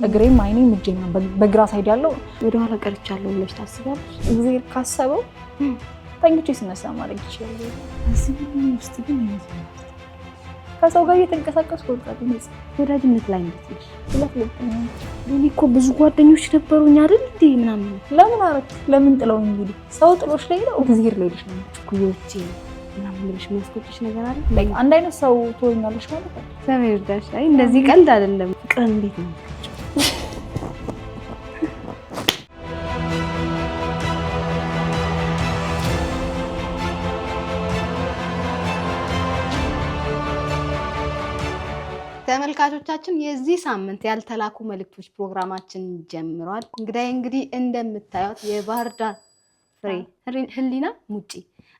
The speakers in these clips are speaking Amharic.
እግሬም አይኔም እጄም በግራ ሳይድ ያለው ወደ ኋላ ቀርቻለሁ ብለሽ ታስባለሽ? እግዚአብሔር ካሰበው ተኝቼ ስነሳ ማድረግ ይችላል። እዚህ ውስጥ ግን ከሰው ጋር እየተንቀሳቀስኩ ወጣት ወዳጅነት ላይ እንዴት ነሽ? ሁለት ልብ ነው። እኔ እኮ ብዙ ጓደኞች ነበሩኝ አይደል እንዴ ምናምን። ለምን አረክ? ለምን ጥለው እንግዲህ ሰው ጥሎሽ ላይ ነው እግዚአብሔር ላይ ልሽ ነው ኩዮቼ ምናምን ብለሽ የሚያስቆጭሽ ነገር አለ? ላይክ አንድ አይነት ሰው ትሆኛለሽ ማለት ነው። እግዚአብሔር ይርዳሽ። አይ እንደዚህ ቀልድ አይደለም። ፍቅርን እንዴት ነው? ተመልካቾቻችን የዚህ ሳምንት ያልተላኩ መልእክቶች ፕሮግራማችን ጀምሯል። እንግዲህ እንደምታዩት የባህር ዳር ፍሬ ህሊና ሙጪ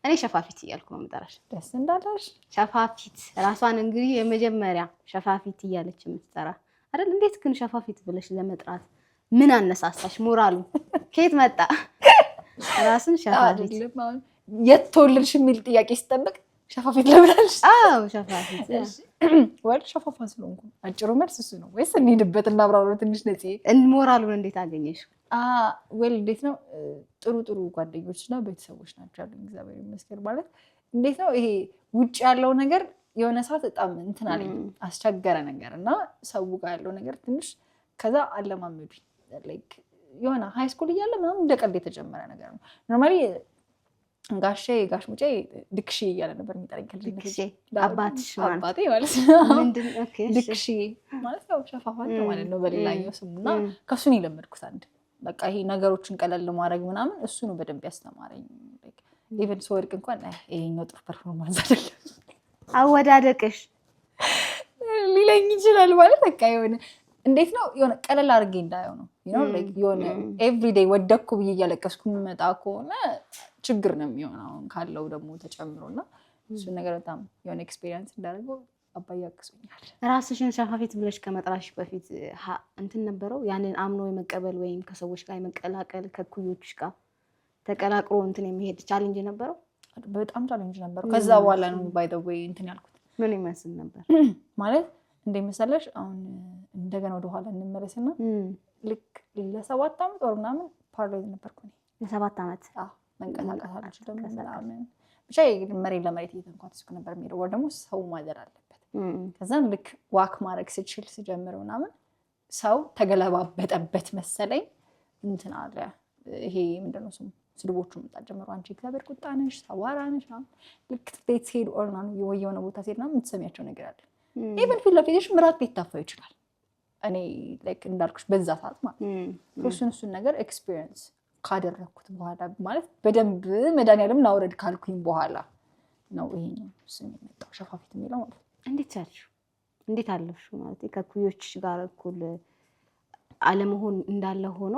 እኔ ሸፋፊት እያልኩ ነው የምጠራሽ። ደስ እንዳለሽ። ሸፋፊት ራሷን እንግዲህ የመጀመሪያ ሸፋፊት እያለች የምትጠራ አይደል? እንዴት ግን ሸፋፊት ብለሽ ለመጥራት ምን አነሳሳሽ? ሞራሉ ከየት መጣ? ራስን ሸፋፊት የት ተወለድሽ የሚል ጥያቄ ሲጠበቅ ሸፋፊት ለብላለሽ? አዎ ሸፋፊት ወይ ሸፋፋ ስለሆንኩ አጭሩ መልስ እሱ ነው። ወይስ እንሂድበት እናብራራው ትንሽ ነፂ? ሞራሉን እንዴት አገኘሽ? ወይ እንዴት ነው ጥሩ ጓደኞችና ቤተሰቦች ናቸው ያሉኝ እግዚአብሔር ይመስገን። ማለት እንዴት ነው ይሄ ውጭ ያለው ነገር የሆነ ሰዓት በጣም እንትን አለኝ አስቸገረ ነገር እና ሰው ጋር ያለው ነገር ትንሽ ከዛ አለማመዱኝ። ላይክ የሆነ ሃይ ስኩል እያለ ምናምን እንደ ቀልድ የተጀመረ ነገር ነው። ኖርማሊ ጋሽ ሙጬ ድክሺ እያለ ነበር የሚጠራኝ። ድክሺ አባቴ ማለት ነው። ምንድን ኦኬ ድክሺ ማለት ነው ሸፋፋ ማለት ነው በሌላኛው ስሙ እና ከሱን የለመድኩት አንድ በቃ ይሄ ነገሮችን ቀለል ለማድረግ ምናምን እሱ ነው በደንብ ያስተማረኝ። ኢቨን ስወድቅ እንኳን ይሄኛው ጥሩ ፐርፎርማንስ አይደለም አወዳደቅሽ ሊለኝ ይችላል ማለት በቃ የሆነ እንዴት ነው የሆነ ቀለል አድርጌ እንዳየው ነው የሆነ ኤቭሪዴይ ወደኩ ብዬ እያለቀስኩ የምመጣ ከሆነ ችግር ነው የሚሆነው ካለው ደግሞ ተጨምሮና እሱን ነገር በጣም የሆነ ኤክስፔሪየንስ እንዳደረገው አባዬ ያቅሱኛል። ራስሽን ሸፋፊት ብለሽ ከመጥራሽ በፊት እንትን ነበረው ያንን አምኖ የመቀበል ወይም ከሰዎች ጋር የመቀላቀል ከኩዮችሽ ጋር ተቀላቅሎ እንትን የሚሄድ ቻሌንጅ ነበረው? በጣም ቻሌንጅ ነበረው። ከዛ በኋላ ነው ባይ ዘ ዌይ እንትን ያልኩት። ምን ይመስል ነበር ማለት እንደመሰለሽ? አሁን እንደገና ወደ ኋላ እንመለስና ልክ ለ7 ዓመት ወር ምናምን ፓራላይዝ ነበርኩ እኔ። ለ7 ዓመት? አዎ መንቀሳቀስ አልችልም ምናምን ብቻ መሬት ለመሬት እየተንኳተትኩ ነበር የሚሄደው። ወር ደግሞ ሰው ማዘር አለበት። ከዛም ልክ ዋክ ማድረግ ስጀምር ምናምን ሰው ተገለባበጠበት መሰለኝ እንትን አለ ይሄ ምንድነው ስሙ ስድቦቹ መጣ ጀመሩ። አንቺ እግዚአብሔር ቁጣ ነሽ፣ ሰዋራ ነሽ ምናምን። ልክ ቤት ሲሄድ ኦር ምናምን የሆነ ቦታ ሲሄድ ምናምን የምትሰሚያቸው ነገር አለ። ኢቨን ፊት ለፊትሽ ምራቅ ሊታፋው ይችላል። እኔ ላይክ እንዳልኩሽ በዛ ሰዓት ማለት እሱን ነገር ኤክስፒሪየንስ ካደረኩት በኋላ ማለት በደንብ መድኃኒዓለም ናውረድ ካልኩኝ በኋላ ነው ይሄኛው ስም የመጣው ሸፋፊት የሚለው ማለት ነው። እንዴት አለፍሽው? ማለት ከኩዮችሽ ጋር እኩል አለመሆን እንዳለ ሆኖ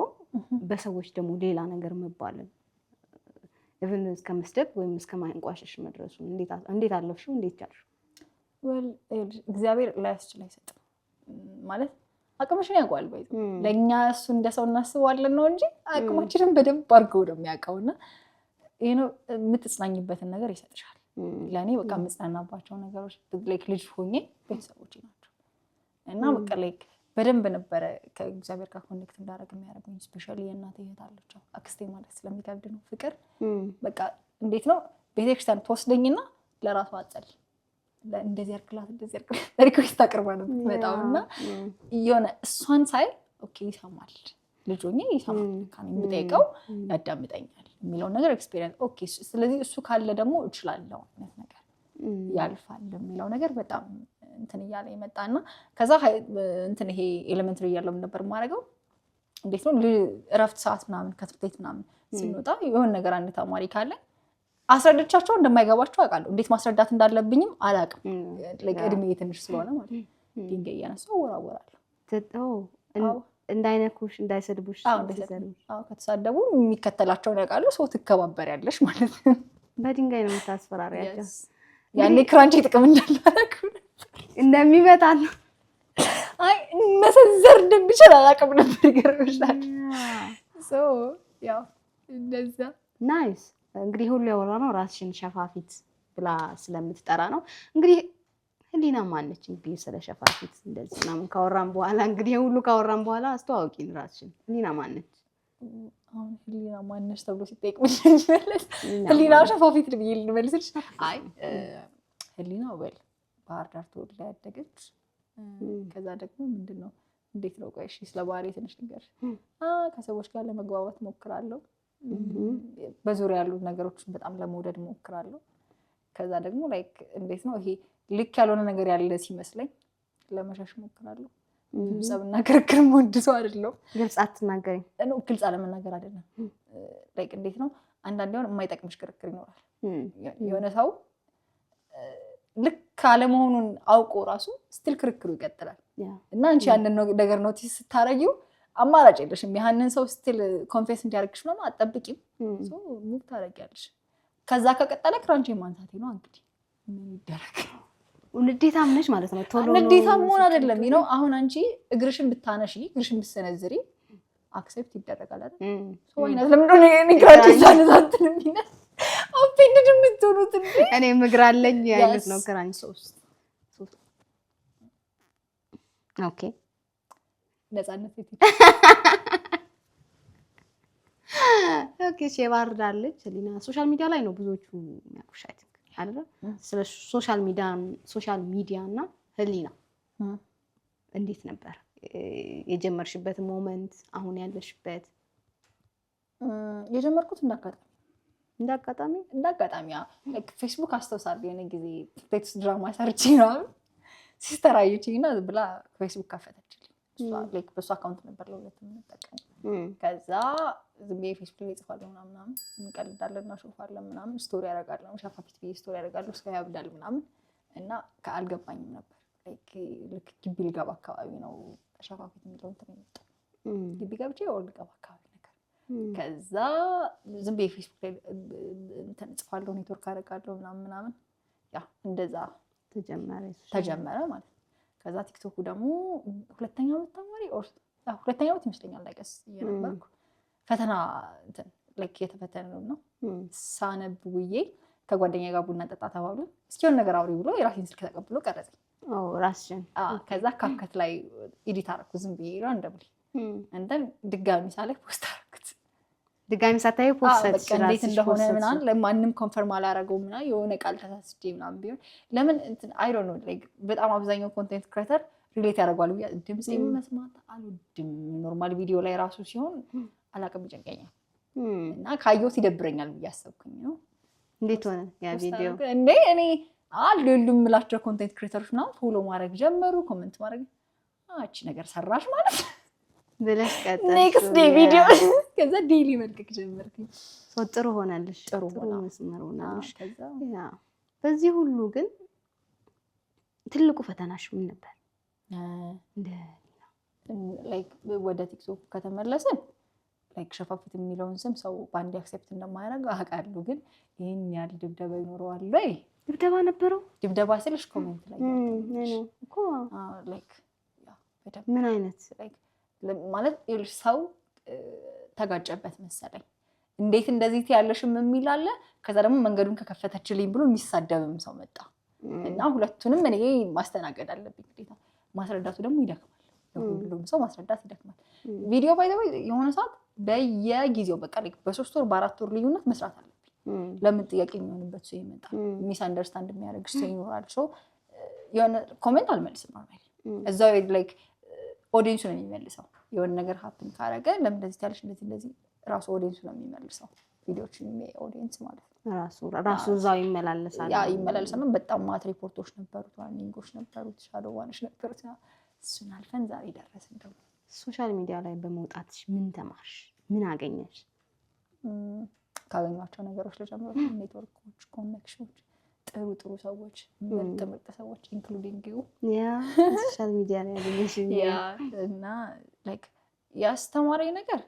በሰዎች ደግሞ ሌላ ነገር መባልን ኢቭን እስከ መስደብ ወይም እስከ ማንቋሸሽ መድረሱ እንዴት አለፍሽው? እንዴት ቻልሽው? እግዚአብሔር ላያስችል አይሰጥም ማለት አቅምሽን ያውቀዋል። ለእኛ እሱ እንደ ሰው እናስበዋለን ነው እንጂ አቅማችንን በደንብ አድርገው ነው የሚያውቀውና ይሄ ነው የምትጽናኝበትን ነገር ይሰጥሻል። ለእኔ በቃ የምጽናናባቸው ነገሮች ላይክ ልጅ ሆኜ ቤተሰቦቼ ናቸው እና በቃ ላይክ በደንብ ነበረ ከእግዚአብሔር ጋር ኮኔክት እንዳደረግ የሚያደርጉኝ። ስፔሻሊ የእናቴ እህት አለች አክስቴ ማለት ስለሚከብድ ነው ፍቅር በቃ እንዴት ነው ቤተክርስቲያን ትወስደኝና ለራሷ አጸል እንደዚህ ያርክላት ሪኩዌስት አቅርባ ነው የምትመጣውና የሆነ እሷን ሳይ ኦኬ ይሰማል ልጅ ሆኜ ይሰማል ካኔ የምጠይቀው ያዳምጠኛል የሚለውን ነገር ኤክስፒሪየንስ ኦኬ ስለዚህ እሱ ካለ ደግሞ እችላለሁ አይነት ነገር ያልፋል የሚለው ነገር በጣም እንትን እያለ ይመጣና ከዛ እንትን ይሄ ኤሌመንተሪ እያለው ነበር የማደርገው። እንዴት ነው እረፍት ሰዓት ምናምን ከትምህርት ቤት ምናምን ስንወጣ የሆነ ነገር አንድ ተማሪ ካለ አስረድቻቸው እንደማይገባቸው አውቃለሁ። እንዴት ማስረዳት እንዳለብኝም አላውቅም። እድሜ ትንሽ ስለሆነ ማለት ድንጋይ እያነሳሁ ወራወራለሁ እንዳይነኩሽ እንዳይሰድቡሽ። ከተሳደቡ የሚከተላቸውን ያውቃሉ። ሰው ትከባበሪያለሽ ማለት ነው። በድንጋይ ነው የምታስፈራሪያቸው። ያኔ ክራንቺ ጥቅም እንዳላረግ እንደሚመጣ ነው። አይ መሰንዘር እንደሚችል አላውቅም ነበር። ይገርምሻል። ያው እንደዛ ናይስ። እንግዲህ ሁሉ ያወራነው ራስሽን ሸፋፊት ብላ ስለምትጠራ ነው። እንግዲህ ህሊና ማነች? እንግዲህ ስለ ሸፋፊት እንደዚህ ምናምን ካወራን በኋላ እንግዲህ ሁሉ ካወራን በኋላ አስተዋውቂን ራስሽን። ህሊና ማነች? አሁን ህሊና ማነች ተብሎ ሲጠይቅ ምን ይመለስ? ህሊና ሸፋፊት ብዬ ልመልስልሽ? አይ ህሊና ወል ባህር ዳር ተወልዳ ያደገች ከዛ ደግሞ ምንድነው እንዴት ነው ቆይ እሺ ስለ ባህሪ ትንሽ ነገር ከሰዎች ጋር ለመግባባት ሞክራለሁ። በዙሪያ ያሉ ነገሮችን በጣም ለመውደድ ሞክራለሁ። ከዛ ደግሞ ላይክ እንዴት ነው ይሄ ልክ ያልሆነ ነገር ያለ ሲመስለኝ ለመሸሽ ሞክራለሁ። ሰብና ክርክር ወድ ሰው አይደለም። ግልጽ አትናገሪኝ ነው ግልጽ አለመናገር አይደለም። ላይክ እንዴት ነው አንዳንዴ የማይጠቅምሽ ክርክር ይኖራል። የሆነ ሰው ልክ አለመሆኑን አውቆ ራሱ ስቲል ክርክሩ ይቀጥላል። እና አንቺ ያንን ነገር ኖቲስ ስታረጊው አማራጭ የለሽም። ያንን ሰው ስቲል ኮንፌስ እንዲያደርግሽ ነው አትጠብቂም። ሶ ሙቭ ታረጊያለሽ። ከዛ ከቀጠለ ክራንቺ ማንሳቴ ነው እንግዲህ ምን ይደረግ። ንዴታም ነሽ ማለት ነው። ቶሎ ንዴታም ሆነ አይደለም ነው። አሁን አንቺ እግርሽን ብታነሺ እግርሽን ብትሰነዝሪ አክሴፕት ይደረጋል አይደል? ሶ አይነት ለምን ነው እኔ ክራንቺ ሳነሳትን የሚነ ኦፕኒድ የምትሆኑት እንዴ? እኔ እግር አለኝ አይነት ነው ክራንቺ ሶስት ኦኬ ነፃነት ይት ኦኬ ሼባር ዳለች ህሊና ሶሻል ሚዲያ ላይ ነው ብዙዎቹ የሚያውቁሽ አይደል? ስለ ሶሻል ሚዲያ እና ህሊና እንዴት ነበር የጀመርሽበት ሞመንት? አሁን ያለሽበት? የጀመርኩት እንዳጋጣሚ ላይክ ፌስቡክ አስተውሳለሁ የሆነ ጊዜ ቴክስት ድራማ ሰርቼ ነው ሲስተር አየችኝና ብላ ፌስቡክ ከፈተችልኝ። ላይክ በሱ አካውንት ነበር ለሁለቱም የምንጠቀመው። ከዛ ዝም ብዬ ፌስቡክ ላይ ጽፋለሁ ምናምን እንቀልዳለን እናሾፋለን ምናምን ስቶሪ ያደርጋለሁ ሸፋፊት ብዬ ስቶሪ ያደርጋለሁ እስከ ያብዳል ምናምን እና ከአልገባኝም ነበር። ላይክ ልክ ግቢ ልገባ አካባቢ ነው ሸፋፊት የሚለው እንትን የመጣው። ግቢ ገብቼ ወር ልገባ አካባቢ ነገር ከዛ ዝም ብዬ ፌስቡክ ላይ እንትን ጽፋለሁ ኔትወርክ አደርጋለሁ ምናምን ያ እንደዛ ተጀመረ ማለት ነው። ከዛ ቲክቶኩ ደግሞ ሁለተኛው ተማሪ ሁለተኛው ይመስለኛል ላይቀስ እየነበርኩ ፈተና እንትን ላይክ የተፈተነው ነው ሳነብ ውዬ ከጓደኛዬ ጋር ቡና ጠጣ ተባብሎ እስኪ የሆነ ነገር አውሪ ብሎ የራሴን ስልክ ተቀብሎ ቀረጸኝ። ራስሽን ከዛ ካፕከት ላይ ኤዲት አደረኩ ዝም ብዬ ራንደምሊ እንደን ድጋሚ ሳለ ፖስት አደረኩት። ድጋሚ ሳታዩ ፖስት በቃ እንዴት እንደሆነ ምናምን ለማንም ኮንፈርም አላደረገውም ምናምን የሆነ ቃል ተሳስቼ ምናምን ቢሆን ለምን እንትን አይ ዶንት ኖ ላይክ በጣም አብዛኛው ኮንቴንት ክሬተር ሪሌት ያደርጋሉ። ድምጽ መስማት አልወድም። ኖርማል ቪዲዮ ላይ ራሱ ሲሆን አላቅም ይጨንቀኛል እና ካየሁት ይደብረኛል ብዬ አሰብኩኝ ነው። እንዴት ሆነ ያ ቪዲዮ? እንዴ እኔ አልሉም ምላቸው ኮንቴንት ክሬተሮች ምናምን ፎሎ ማድረግ ጀመሩ፣ ኮሜንት ማድረግ እቺ ነገር ሰራሽ ማለት ብለሽ ቀጠልሽ። ኔክስት ዴይ ቪዲዮ ከዛ ዴይሊ መልቀቅ ጀመርኩኝ። ጥሩ ሆነልሽ፣ ጥሩ መስመር ሆነልሽ። ከዛ ያ በዚህ ሁሉ ግን ትልቁ ፈተናሽ ምን ነበር? ላይክ ወደ ቲክቶክ ከተመለሰን ላይክ ሸፋፊት የሚለውን ስም ሰው ባንዲ አክሴፕት እንደማያደርግ አውቃለሁ። ግን ይሄን ያህል ድብደባ ይኖረዋል ወይ? ድብደባ ነበረው? ድብደባ ስልሽ ኮሜንት ላይ እኮ ላይክ ያ በደምብ ምን አይነት ላይክ ማለት ይልሽ ሰው ተጋጨበት መሰለኝ። እንዴት እንደዚህ ያለሽም የሚል አለ። ከዛ ደግሞ መንገዱን ከከፈተችልኝ ብሎ የሚሳደብም ሰው መጣ እና ሁለቱንም እኔ ማስተናገድ አለብኝ ግዴታ። ማስረዳቱ ደግሞ ይደክማል። ለሁሉም ሰው ማስረዳት ይደክማል። ቪዲዮ ባይ ዘ ወይ የሆነ ሰዓት በየጊዜው በቃ ላይክ በ3 ወር በ4 ወር ልዩነት መስራት አለብኝ። ለምን ጥያቄ የሚሆንበት ሰው ይመጣል። ሚስ አንደርስታንድ የሚያደርግሽ ሰው ይኖራል። ሶ የሆነ ኮሜንት አልመልስም ኖርማሊ እዛው ላይክ ኦዲየንሱ ነው የሚመልሰው። የሆነ ነገር ሀፕን ካረገ ለምን እንደዚህ ታለሽ እንደዚህ ራሱ ኦዲየንሱ ነው የሚመልሰው። ቪዲዮችን ኦዲየንስ ማለት ነው ራሱ እዛው ይመላለሳል። ያ ይመላለሳል። በጣም ማት ሪፖርቶች ነበሩት፣ ዋርኒንጎች ነበሩት፣ ሻዶው ዋንሽ ነበሩት። እሱን አልፈን ዛሬ ደረስን። ደግሞ ሶሻል ሚዲያ ላይ በመውጣትሽ ምን ተማርሽ? ምን አገኘሽ? ካገኟቸው ነገሮች ለጀምሮ ኔትወርኮች፣ ኮኔክሽኖች፣ ጥሩ ሰዎች፣ ምርጥ ሰዎች ኢንክሉዲንግ ዩ ያ ሶሻል ሚዲያ ላይ ያገኘሽ ያ እና ላይክ ያስተማረኝ ነገር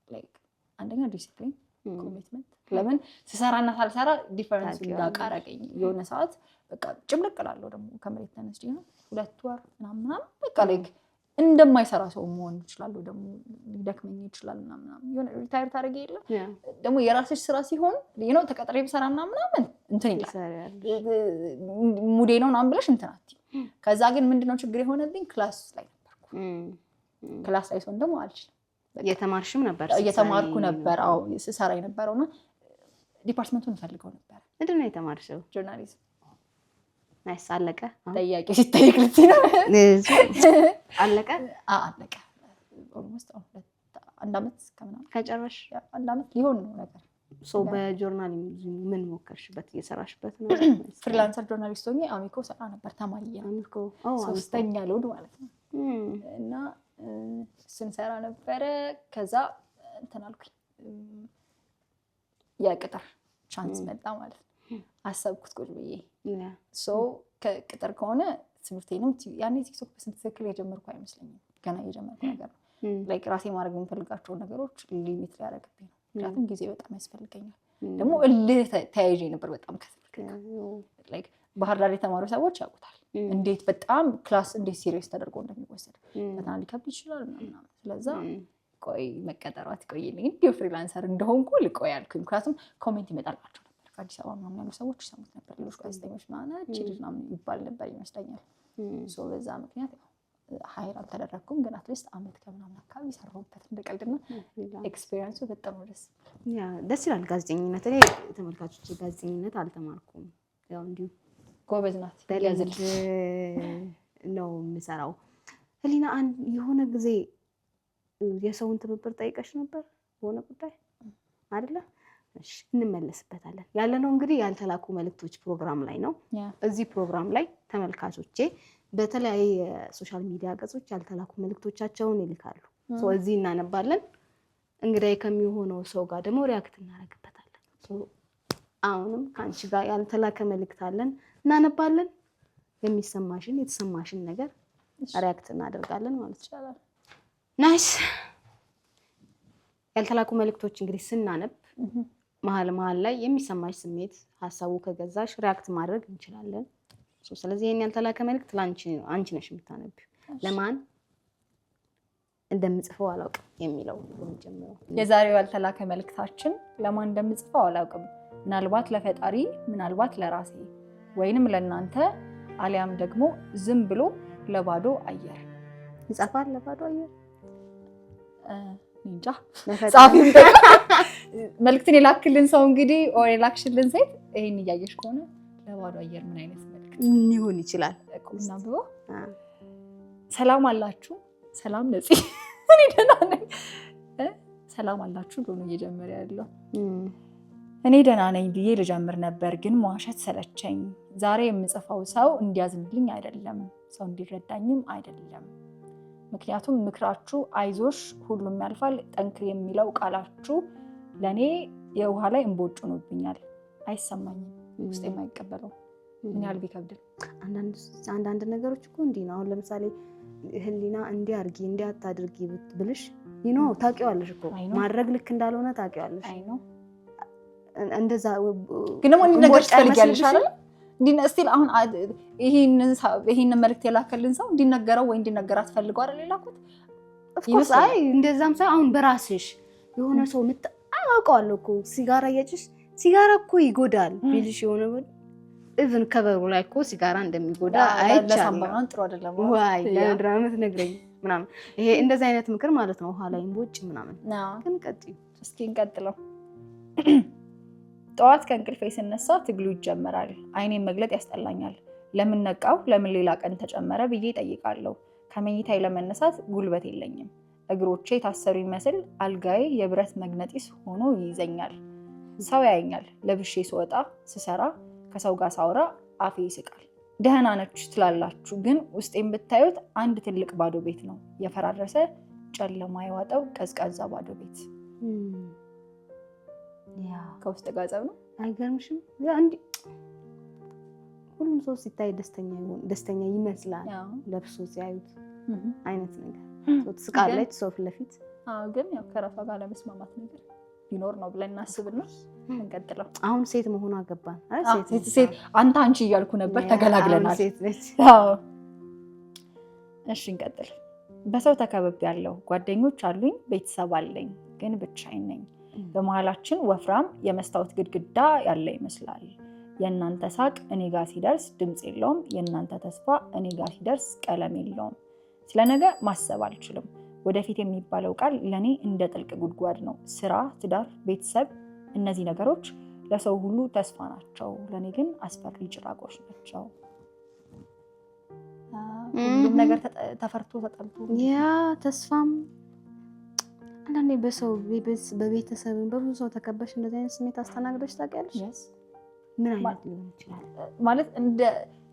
ላይክ አንደኛ ዲሲፕሊን፣ ኮሚትመንት። ለምን ስሰራና ሳልሰራ ዲፈረንስ እንዳውቅ አደረገኝ። የሆነ ሰዓት በቃ ጭምልቅ እላለሁ ደግሞ ከመሬት ተነስቼ ነው 2 ወር ምናምን በቃ ላይክ እንደማይሰራ ሰው መሆን ይችላል ደግሞ ሊደክመኝ ይችላል ምናምን የሆነ ሪታየር ታደርጊ የለ ደግሞ የራስሽ ስራ ሲሆን ተቀጥሬ ብሰራ ምናምን እንትን ይላል ሙዴ ነው ምናምን ብለሽ እንትን አትይም። ከዛ ግን ምንድነው ችግር የሆነብኝ ክላስ ላይ ነበርኩ። ክላስ ላይ ሰውን ደግሞ አልችልም። የተማርሽም ነበር? እየተማርኩ ነበር። አዎ ስሰራ የነበረውና ዲፓርትመንቱን ፈልገው ነበር። ምንድነው የተማርሽው? ጆርናሊዝም። ናይስ። አለቀ? ጠያቂ ሲጠይቅ ልትይ ነው? አለቀ? አለቀ። ኦልሞስት አንድ አመት ከምናምን ከጨረሽ? አንድ አመት ሊሆን ነው ነገር። በጆርናሊዝም ምን ሞከርሽበት? እየሰራሽበት ነው? ፍሪላንሰር ጆርናሊስት ሆኜ አሚኮ ሰራ ነበር። ተማሪ አሚኮ 3ኛ ሎድ ማለት ነው። እና ስንሰራ ነበረ። ከዛ እንትን አልኩኝ የቅጥር ቻንስ መጣ ማለት ነው። አሰብኩት ቁጭ ብዬ ከቅጥር ከሆነ ትምህርቴንም ያኔ ቲክቶክ በስንት ትክክል የጀመርኩ አይመስለኝም። ገና የጀመርኩ ነገር ነው። ላይክ ራሴ ማድረግ የምፈልጋቸውን ነገሮች ሊሚት ሊያደርግብኝ ነው። ምክንያቱም ጊዜ በጣም ያስፈልገኛል። ደግሞ እልህ ተያይዤ ነበር በጣም ከትምህርት ላይክ ባህር ዳር የተማሩ ሰዎች ያውቁታል እንዴት በጣም ክላስ እንዴት ሲሪየስ ተደርጎ እንደሚወሰድ በጣም ሊከብድ ይችላል ምናምን። ስለዛ ቆይ መቀጠሯት ቆይልኝ እንዲሁ ፍሪላንሰር እንደሆንኩ ልቆይ አልኩኝ። ምክንያቱም ኮሜንት ይመጣላቸው ነበር ከአዲስ አበባ ምናምን ያሉ ሰዎች ይሰሙት ነበር። ሌሎች ጋዜጠኞች ምናምን ችግር ምናምን ይባል ነበር ይመስለኛል። በዛ ምክንያት ሀይር አልተደረኩም። ግን አትሊስት አመት ከምናምን አካባቢ ሰራሁበት እንደቀልድና ኤክስፒሪየንሱ በጣም ደስ ይላል። ጋዜጠኝነት እኔ ተመልካቾች ጋዜጠኝነት አልተማርኩም። ያው እንዲሁ ጎበዝ ናት በልምድ ነው የምሰራው። ህሊና የሆነ ጊዜ የሰውን ትብብር ጠይቀሽ ነበር በሆነ ጉዳይ አይደለ? እሺ እንመለስበታለን። ያለነው እንግዲህ ያልተላኩ መልእክቶች ፕሮግራም ላይ ነው። እዚህ ፕሮግራም ላይ ተመልካቾቼ በተለያየ ሶሻል ሚዲያ ገጾች ያልተላኩ መልእክቶቻቸውን ይልካሉ። እዚህ እናነባለን። እንግዲህ ከሚሆነው ሰው ጋር ደግሞ ሪአክት እናደርግበታለን። አሁንም ከአንቺ ጋር ያልተላከ መልእክት አለን እናነባለን። የሚሰማሽን የተሰማሽን ነገር ሪአክት እናደርጋለን ማለት ይቻላል። ናይስ። ያልተላኩ መልእክቶች እንግዲህ ስናነብ መሀል ላይ የሚሰማሽ ስሜት ሀሳቡ ከገዛሽ ሪአክት ማድረግ እንችላለን። ስለዚህ ይሄን ያልተላከ መልእክት አንቺ ነሽ የምታነቢው። ለማን እንደምጽፈው አላውቅም የሚለው የሚጀምረው የዛሬው ያልተላከ መልእክታችን ለማን እንደምጽፈው አላውቅም፣ ምናልባት ለፈጣሪ፣ ምናልባት ለራሴ ወይንም ለእናንተ አሊያም ደግሞ ዝም ብሎ ለባዶ አየር ይጻፋል። ለባዶ አየር እንጃ ጻፊም መልእክትን የላክልን ሰው እንግዲህ ኦር የላክሽልን ሴት ይሄን እያየሽ ከሆነ ለባዶ አየር ምን አይነት መልእክት ሊሆን ይችላል? እናብቦ። ሰላም አላችሁ? ሰላም ነፂ፣ እኔ ደህና ነኝ። ሰላም አላችሁ ብሎ ነው እየጀመረ ያለው። እኔ ደህና ነኝ ብዬ ልጀምር ነበር ግን መዋሸት ሰለቸኝ። ዛሬ የምጽፈው ሰው እንዲያዝንልኝ አይደለም፣ ሰው እንዲረዳኝም አይደለም። ምክንያቱም ምክራችሁ አይዞሽ ሁሉም ያልፋል ጠንክር የሚለው ቃላችሁ ለኔ የውሃ ላይ እንቦጭ ሆኖብኛል። አይሰማኝም፣ ውስጥ የማይቀበለው ምን ያህል ቢከብድም። አንዳንድ ነገሮች እኮ እንዲህ ነው። አሁን ለምሳሌ ህሊና እንዲህ አድርጊ እንዲህ አታድርጊ ብልሽ ታውቂዋለሽ እኮ ማድረግ ልክ እንዳልሆነ ታውቂዋለሽ። እንደዛ ግን ደግሞ እንዲህ ነገር ትፈልጊያለሽ አይደል? ስቲል አሁን ይሄንን መልእክት የላከልን ሰው እንዲነገረው ወይ እንዲነገራት ፈልገው አይደል የላኩት? ኦፍኮርስ አይ እንደዛም ሳይ አሁን በራስሽ የሆነ ሰው አውቀዋለሁ እኮ ሲጋራ እያጨሽ ሲጋራ እኮ ይጎዳል ቢልሽ የሆነ ኢቭን ከበሩ ላይ እኮ ሲጋራ እንደሚጎዳ አይቻልም። ጥሩ አይደለም ወይ ለድራማት ነግረኝ ምናምን ይሄ እንደዛ አይነት ምክር ማለት ነው። ኋላ ይንቦጭ ምናምን ግን ቀጥይ እስኪ እንቀጥለው። ጠዋት ከእንቅልፌ ስነሳ ትግሉ ይጀምራል። አይኔን መግለጥ ያስጠላኛል። ለምን ነቃው ለምን ሌላ ቀን ተጨመረ ብዬ ጠይቃለሁ። ከመኝታዬ ለመነሳት ጉልበት የለኝም። እግሮቼ ታሰሩ ይመስል አልጋዬ የብረት መግነጢስ ሆኖ ይይዘኛል። ሰው ያየኛል ለብሼ ስወጣ ስሰራ ከሰው ጋር ሳውራ አፌ ይስቃል። ደህና ነች ትላላችሁ ግን ውስጤን ብታዩት አንድ ትልቅ ባዶ ቤት ነው። የፈራረሰ ጨለማ የዋጠው ቀዝቃዛ ባዶ ቤት። ከውስጥ ጋዘብ ነው። አይገርምሽም? እንዲ ሁሉም ሰው ሲታይ ደስተኛ ይመስላል ለብሶ ሲያዩት አይነት ነገር ትስቃለች ሰው ፊት ለፊት። ግን ያው ከራሷ ጋር ለመስማማት ነገር ቢኖር ነው ብለን እናስብና እንቀጥለው። አሁን ሴት መሆኗ ገባን። ሴት አንቺ እያልኩ ነበር ተገላግለናል። ሴት ነች። እሺ እንቀጥል። በሰው ተከብቤ ያለው ጓደኞች አሉኝ፣ ቤተሰብ አለኝ፣ ግን ብቻዬን ነኝ። በመሃላችን ወፍራም የመስታወት ግድግዳ ያለ ይመስላል። የእናንተ ሳቅ እኔ ጋር ሲደርስ ድምፅ የለውም። የእናንተ ተስፋ እኔ ጋር ሲደርስ ቀለም የለውም። ስለ ነገ ማሰብ አልችልም። ወደፊት የሚባለው ቃል ለእኔ እንደ ጥልቅ ጉድጓድ ነው። ስራ፣ ትዳር፣ ቤተሰብ፣ እነዚህ ነገሮች ለሰው ሁሉ ተስፋ ናቸው። ለእኔ ግን አስፈሪ ጭራቆች ናቸው። ሁሉም ነገር ተፈርቶ ተጠልቶ ያ ተስፋም አንዳንዴ በሰው በቤተሰብ በብዙ ሰው ተከበሽ እንደዚህ አይነት ስሜት አስተናግደሽ ታውቂያለሽ? ምን አይነት ሊሆን ይችላል ማለት እንደ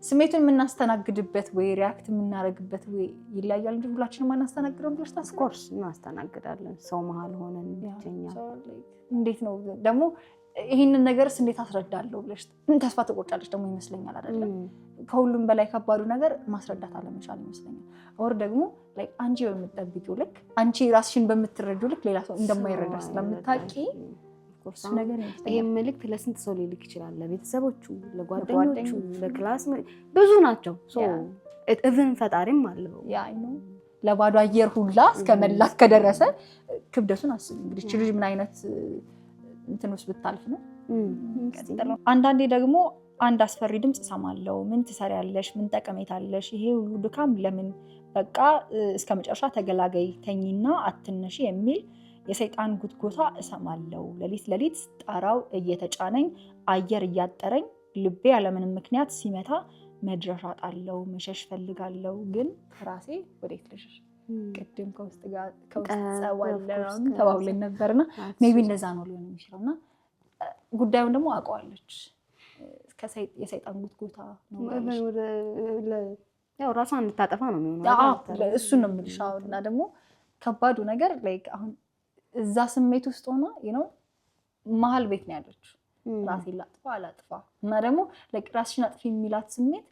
ስሜቱን የምናስተናግድበት ወይ ሪያክት የምናደርግበት ወይ ይለያያል እንጂ ሁላችንም አናስተናግደውም ብለሽ ታስቢያለሽ? ኮርስ እናስተናግዳለን። ሰው መሀል ሆነን ብቸኛ እንዴት ነው ደግሞ ይህንን ነገርስ እንዴት አስረዳለሁ ብለሽ ተስፋ ትቆርጫለሽ ደግሞ ይመስለኛል አይደለም። ከሁሉም በላይ ከባዱ ነገር ማስረዳት አለመቻል ይመስለኛል። ወር ደግሞ አንቺ በምትጠብቂው ልክ አንቺ ራስሽን በምትረጂው ልክ ሌላ ሰው እንደማይረዳ ስለምታውቂ ይሄን መልእክት ለስንት ሰው ሊልክ ይችላል? ለቤተሰቦቹ፣ ለጓደኞቹ፣ ለክላስ ብዙ ናቸው። እብን ፈጣሪም አለው ለባዶ አየር ሁላ እስከ መላክ ከደረሰ ክብደቱን አስቢ እንግዲህ እቺ ልጅ ምን አይነት እንትን ውስጥ ብታልፍ ነው። አንዳንዴ ደግሞ አንድ አስፈሪ ድምጽ እሰማለሁ። ምን ትሰሪያለሽ? ምን ጠቀሜታ አለሽ? ይሄ ሁሉ ድካም ለምን? በቃ እስከ መጨረሻ ተገላገይ፣ ተኝና አትነሺ የሚል የሰይጣን ጉትጎታ እሰማለሁ። ሌሊት ጣራው እየተጫነኝ አየር እያጠረኝ ልቤ ያለምንም ምክንያት ሲመታ መድረሻ ጣለው። መሸሽ ፈልጋለሁ ግን ከራሴ ወዴት ልሽሽ? ቅድም ከውስጥ ጸዋለን ተባብለን ነበርና ሜቢ እንደዛ ነው ሊሆን የሚችለውና ጉዳዩን ደግሞ አውቀዋለች። የሰይጣን ጉትጎታ ነው ያው ራሷን እንድታጠፋ ነው የሚሆነው። እሱን ነው የምልሽ። እና ደግሞ ከባዱ ነገር አሁን እዛ ስሜት ውስጥ ሆና መሀል ቤት ነው ያለችው። ራሴን ላጥፋ አላጥፋ እና ደግሞ ራስሽን አጥፊ የሚላት ስሜት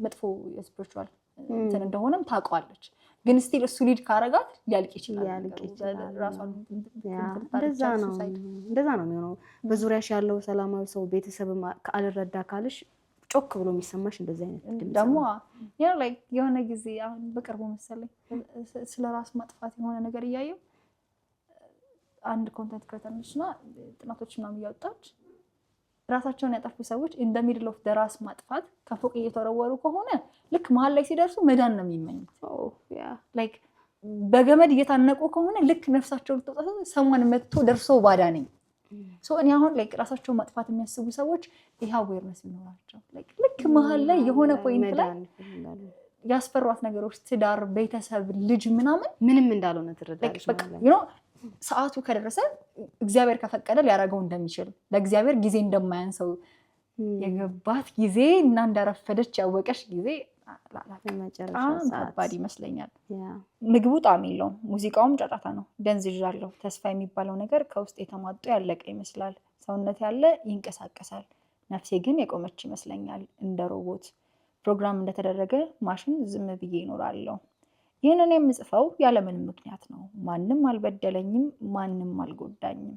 መጥፎ የስፒሪቹዋል እንትን እንደሆነም ታውቀዋለች። ግን ስቲል እሱ ሊድ ካረጋት ሊያልቅ ይችላል። ራሷን እንደዛ ነው የሚሆነው። በዙሪያሽ ያለው ሰላማዊ ሰው ቤተሰብ ካልረዳ ካልሽ ጮክ ብሎ የሚሰማሽ እንደዚህ አይነት ድምጽ ደግሞ የሆነ ጊዜ አሁን በቅርቡ መሰለኝ ስለ ራስ ማጥፋት የሆነ ነገር እያየው አንድ ኮንተንት ክሬተር ነችና ጥናቶች ምናምን እያወጣች ራሳቸውን ያጠፉ ሰዎች in the middle of the ራስ ማጥፋት ከፎቅ እየተወረወሩ ከሆነ ልክ መሀል ላይ ሲደርሱ መዳን ነው የሚመኙት። በገመድ እየታነቁ ከሆነ ልክ ነፍሳቸው ልትወጣ ሰማን መጥቶ ደርሶ ባዳነኝ እኔ አሁን ራሳቸው ማጥፋት የሚያስቡ ሰዎች ይሄ አዌርነስ ይኖራቸው ልክ መሀል ላይ የሆነ ፖይንት ላይ ያስፈሯት ነገሮች ትዳር፣ ቤተሰብ፣ ልጅ ምንም እንዳልሆነ ትረዳለች ሰዓቱ ከደረሰ እግዚአብሔር ከፈቀደ ሊያደርገው እንደሚችል ለእግዚአብሔር ጊዜ እንደማያንሰው የገባት ጊዜ እና እንዳረፈደች ያወቀሽ ጊዜ ከባድ ይመስለኛል። ምግቡ ጣዕም የለውም፣ ሙዚቃውም ጫጫታ ነው። ደንዝዣለሁ። ተስፋ የሚባለው ነገር ከውስጥ የተሟጦ ያለቀ ይመስላል። ሰውነት ያለ ይንቀሳቀሳል፣ ነፍሴ ግን የቆመች ይመስለኛል። እንደ ሮቦት ፕሮግራም እንደተደረገ ማሽን ዝም ብዬ ይኖራለሁ። ይህንን የምጽፈው ያለምንም ምክንያት ነው። ማንም አልበደለኝም፣ ማንም አልጎዳኝም።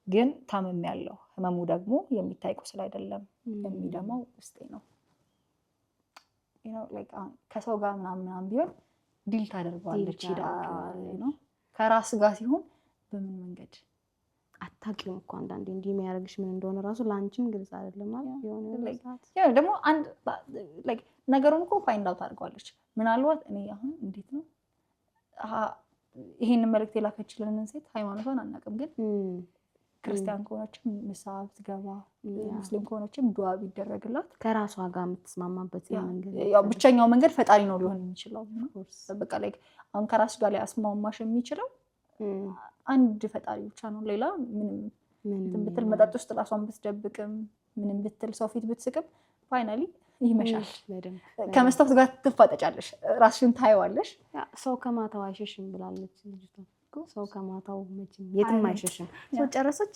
ግን ታምሜያለሁ። ህመሙ ደግሞ የሚታይ ቁስል አይደለም፣ የሚደማው ውስጤ ነው። ከሰው ጋር ምናምን ቢሆን ዲል ታደርገዋለች። ከራስ ጋር ሲሆን በምን መንገድ አታውቂውም እኮ አንዳንዴ እንዲህ የሚያደርግሽ ምን እንደሆነ ራሱ ለአንቺም ግልጽ አይደለም ማለት ደግሞ ነገሩን እኮ ፋይንድ አውት አድርገዋለች። ምናልባት እኔ አሁን እንዴት ነው ይሄንን መልእክት የላከችልንን ሴት ሃይማኖቷን አናውቅም፣ ግን ክርስቲያን ከሆነችም ንስሐ ብትገባ ሙስሊም ከሆነችም ዱዓ ቢደረግላት ከራሷ ጋር የምትስማማበት ብቸኛው መንገድ ፈጣሪ ነው ሊሆን የሚችለው። በቃ አሁን ከራስ ጋር ላይ አስማማሽ የሚችለው አንድ ፈጣሪ ብቻ ነው። ሌላ ምንም ብትል መጠጥ ውስጥ ራሷን ብትደብቅም ምንም ብትል ሰው ፊት ብትስቅም ፋይናሊ ይመሻል። ከመስታወት ጋር ትፋጠጫለሽ፣ ራስሽን ታይዋለሽ። ሰው ከማታው አይሸሽም ብላለች ልጅቷ። ሰው ከማታው መቼም የትም አይሸሽም። ሰው ጨረሰች።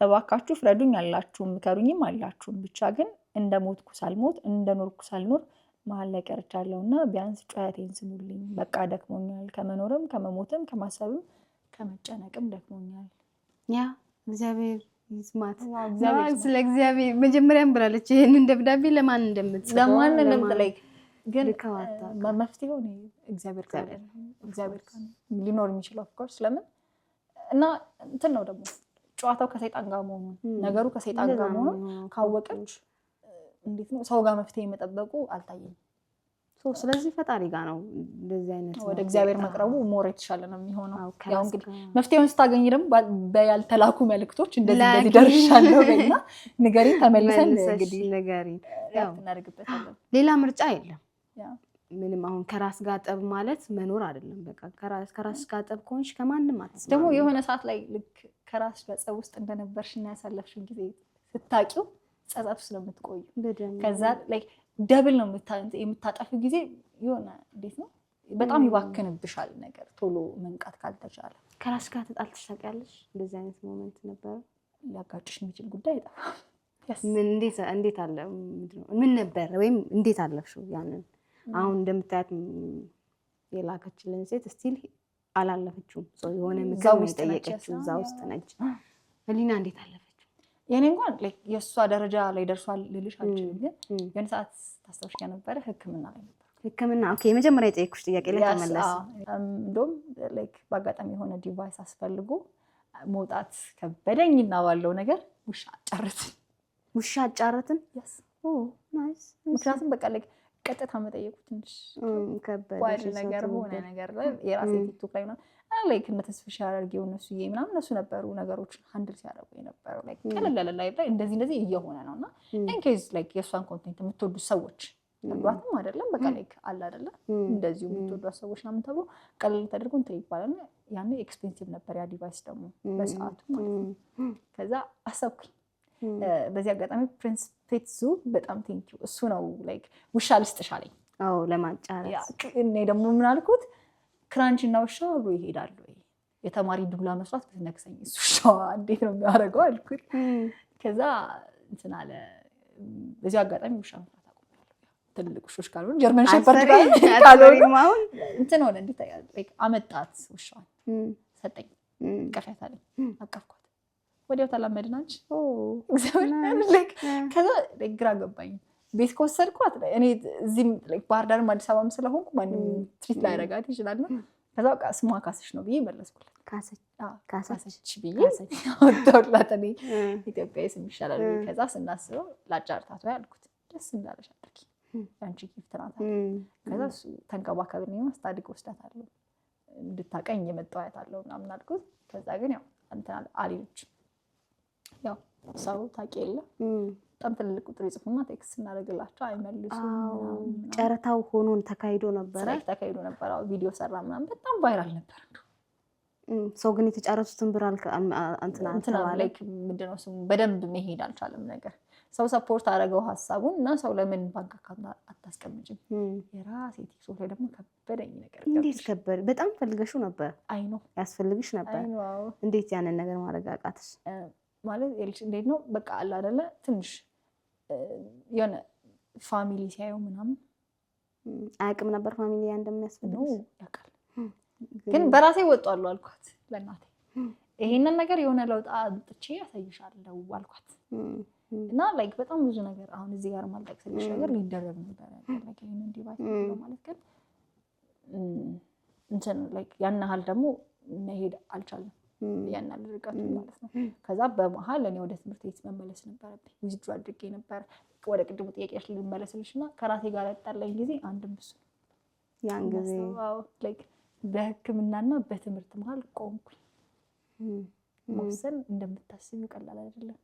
እባካችሁ ፍረዱኝ አላችሁ፣ ምከሩኝም አላችሁ። ብቻ ግን እንደሞትኩ ሳልሞት እንደኖርኩ ሳልኖር መሀል ላይ ቀርቻለሁና ቢያንስ ጩኸቴን ስሙልኝ። በቃ ደክሞኛል። ከመኖርም ከመሞትም ከማሰብም ከመጨነቅም ደክሞኛል። ያ እግዚአብሔር ይስማት። ስለ እግዚአብሔር መጀመሪያም ብላለች ይሄንን ደብዳቤ ለማን እንደምትጽፈው ግን መፍትሄው ነው እግዚአብሔር ጋር ሊኖር የሚችለው ኦፍ ኮርስ ለምን እና እንትን ነው ደግሞ ጨዋታው ከሰይጣን ጋር መሆኑ ነገሩ ከሰይጣን ጋር መሆኑ ካወቀች እንዴት ነው ሰው ጋር መፍትሄ መጠበቁ አልታየኝም ስለዚህ ፈጣሪ ጋር ነው እንደዚህ አይነት ወደ እግዚአብሔር መቅረቡ ሞር የተሻለ ነው የሚሆነው ያው እንግዲህ መፍትሄውን ስታገኝ ደግሞ በያልተላኩ መልእክቶች እንደዚህ ደርሻለሁ በእና ንገሪን ተመልሰን እንግዲህ ንገሪን ያው እናደርግበታለን ሌላ ምርጫ የለም ምንም አሁን ከራስ ጋር ጠብ ማለት መኖር አይደለም በቃ ከራስ ጋር ጠብ ከሆንሽ ከማንም አትስማም ደግሞ የሆነ ሰዓት ላይ ልክ ከራስ በጸብ ውስጥ እንደነበርሽና ያሳለፍሽው ጊዜ ስታቂው ጸጸቱ ስለምትቆዩ ከዛ ላይ ደብል ነው የምታጠፊው ጊዜ የሆነ እንዴት ነው በጣም ይባክንብሻል ነገር ቶሎ መንቃት ካልተቻለ ከራስ ጋር ተጣልተሽ ታውቂያለሽ እንደዚህ አይነት ሞመንት ነበር ሊያጋጭሽ የሚችል ጉዳይ አይጠፋም ምን እንዴት አለ ምን ነበር ወይም እንዴት አለፍሽው ያንን አሁን እንደምታያት የላከችልን ሴት ስቲል አላለፈችውም ሰው የሆነ ምክር ነው የጠየቀችው እዛ ውስጥ ነች ህሊና እንዴት አለፈችው የኔ እንኳን የእሷ ደረጃ ላይ ደርሷል ልልሽ አልችልም ግን የሆነ ሰዓት ታስታውሽ ነበረ ህክምና ላይ ነበር ህክምና ኦኬ የመጀመሪያ የጠየኩሽ ጥያቄ ላይ ተመለስ እንደውም በአጋጣሚ የሆነ ዲቫይስ አስፈልጎ መውጣት ከበደኝና ባለው ነገር ውሻ አጫረትን ናይስ ምክንያቱም በቃ ቀጥታ መጠየቁ ትንሽ ከባድ ነገር ሆነ ነገር ላይ የራሴ ቲክቶክ ላይ ነው ላይክ እንደተስፍሽ ያደርገው እነሱ ምናምን እነሱ ነበሩ ነገሮችን ሃንድል ሲያደርጉ የነበረው ላይክ ቀለል ላይቭ ላይ እንደዚህ እየሆነ ነውና ኢንኬዝ ላይክ የሷን ኮንቴንት የምትወዱ ሰዎች ተጓትም አይደለም በቃ ላይክ አለ አይደለ እንደዚሁ የምትወዱ ሰዎች ናምን ተብሎ ቀለል ተደርጎ እንትን ይባላል ያኔ ኤክስፔንሲቭ ነበር ያ ዲቫይስ ደግሞ በሰዓቱ ማለት ነው ከዛ አሰብኩኝ በዚህ አጋጣሚ ፕሪንስ ፔትዙ በጣም ቴንኪው እሱ ነው ላይክ ውሻ ልስጥሽ አለኝ ለማጫረስ እኔ ደግሞ ምን አልኩት ክራንች እና ውሻ አብሮ ይሄዳሉ የተማሪ ዱላ መስራት ብትነክሰኝ እሱ ውሻ እንዴት ነው የሚያደርገው አልኩት ከዛ እንትን አለ በዚህ አጋጣሚ ውሻ መስራት አቆምኩ ትልቅ ውሾች ካልሆነ ጀርመን ሼፐርድ ካልሆነ እንትን ሆነ እንዴት ላይክ አመጣት ውሻዋን ሰጠኝ ቀፈታለኝ አቀፍኳት ወዲያው ተላመድናች እግዚአብሔር ላይክ ከዛ ግራ ገባኝ ቤት ከወሰድኳት እኔ እዚህ ላይክ ባህር ዳርም አዲስ አበባም ስለሆንኩ ማንም ትሪት ላይ ያደርጋት ይችላልና ከዛ በቃ ስሟ ካሰች ነው ብዬ መለስኩላት ካሰች ብዬ ወጣሁላት እኔ ኢትዮጵያዊ ስም ይሻላል ከዛ ስናስበው ላጫርታት ወይ አልኩት ደስ እንዳለሽ አድርጊ አንቺ ጊፍት ናት ከዛ እሱ ተንከባከብኝ ማስታድግ ወስዳታለሁ እንድታቀኝ የመጣዋያታለሁ ምናምን አልኩት ከዛ ግን ያው እንትን አለች ያው ሰው ታውቂያለ በጣም ትልቅ ቁጥር ይጽፉና ቴክስት እናደርግላቸው አይመልሱም ጨረታው ሆኖን ተካሂዶ ነበር ቪዲዮ ሰራ ምናምን በጣም ቫይራል ነበር ሰው ግን የተጫረቱትን ብር እንትና ላይክ ምንድነው ስሙ በደንብ መሄድ አልቻለም ነገር ሰው ሰፖርት አደረገው ሀሳቡን እና ሰው ለምን ባንክ አካውንት አታስቀምጪም የራሴ ቲክቶክ ላይ ደግሞ ከበደኝ ነገር እንዴት ከበደ በጣም ፈልገሽው ነበር አይ ነው ያስፈልግሽ ነበር እንዴት ያንን ነገር ማድረግ አቃተሽ ማለት እንዴት ነው በቃ አለ አይደለ ትንሽ የሆነ ፋሚሊ ሲያየው ምናምን አያውቅም ነበር ፋሚሊ እንደሚያስፈልግ ያውቃል ግን በራሴ ወጣሉ አልኳት ለእናቴ ይሄንን ነገር የሆነ ለውጥ አጥቼ ያሳይሻለሁ አልኳት እና ላይክ በጣም ብዙ ነገር አሁን እዚህ ጋር ማልጠቅስልሽ ነገር ሊደረግ ነበር ላይክ ይሄንን ዲቫይስ ነው ማለት ግን እንትን ላይክ ያን ያህል ደግሞ መሄድ አልቻለም ያናል ርቀቱ ማለት ነው ከዛ በመሃል እኔ ወደ ትምህርት ቤት መመለስ ነበረብኝ ዊዝድሮ አድርጌ ነበር ወደ ቅድሙ ጥያቄሽ ልመለስልሽና ከራሴ ጋር ያጣለኝ ጊዜ አንድም ብዙ ያን ጊዜ ላይክ በህክምናና በትምህርት መሃል ቆምኩኝ መወሰን እንደምታስቢው ቀላል አይደለም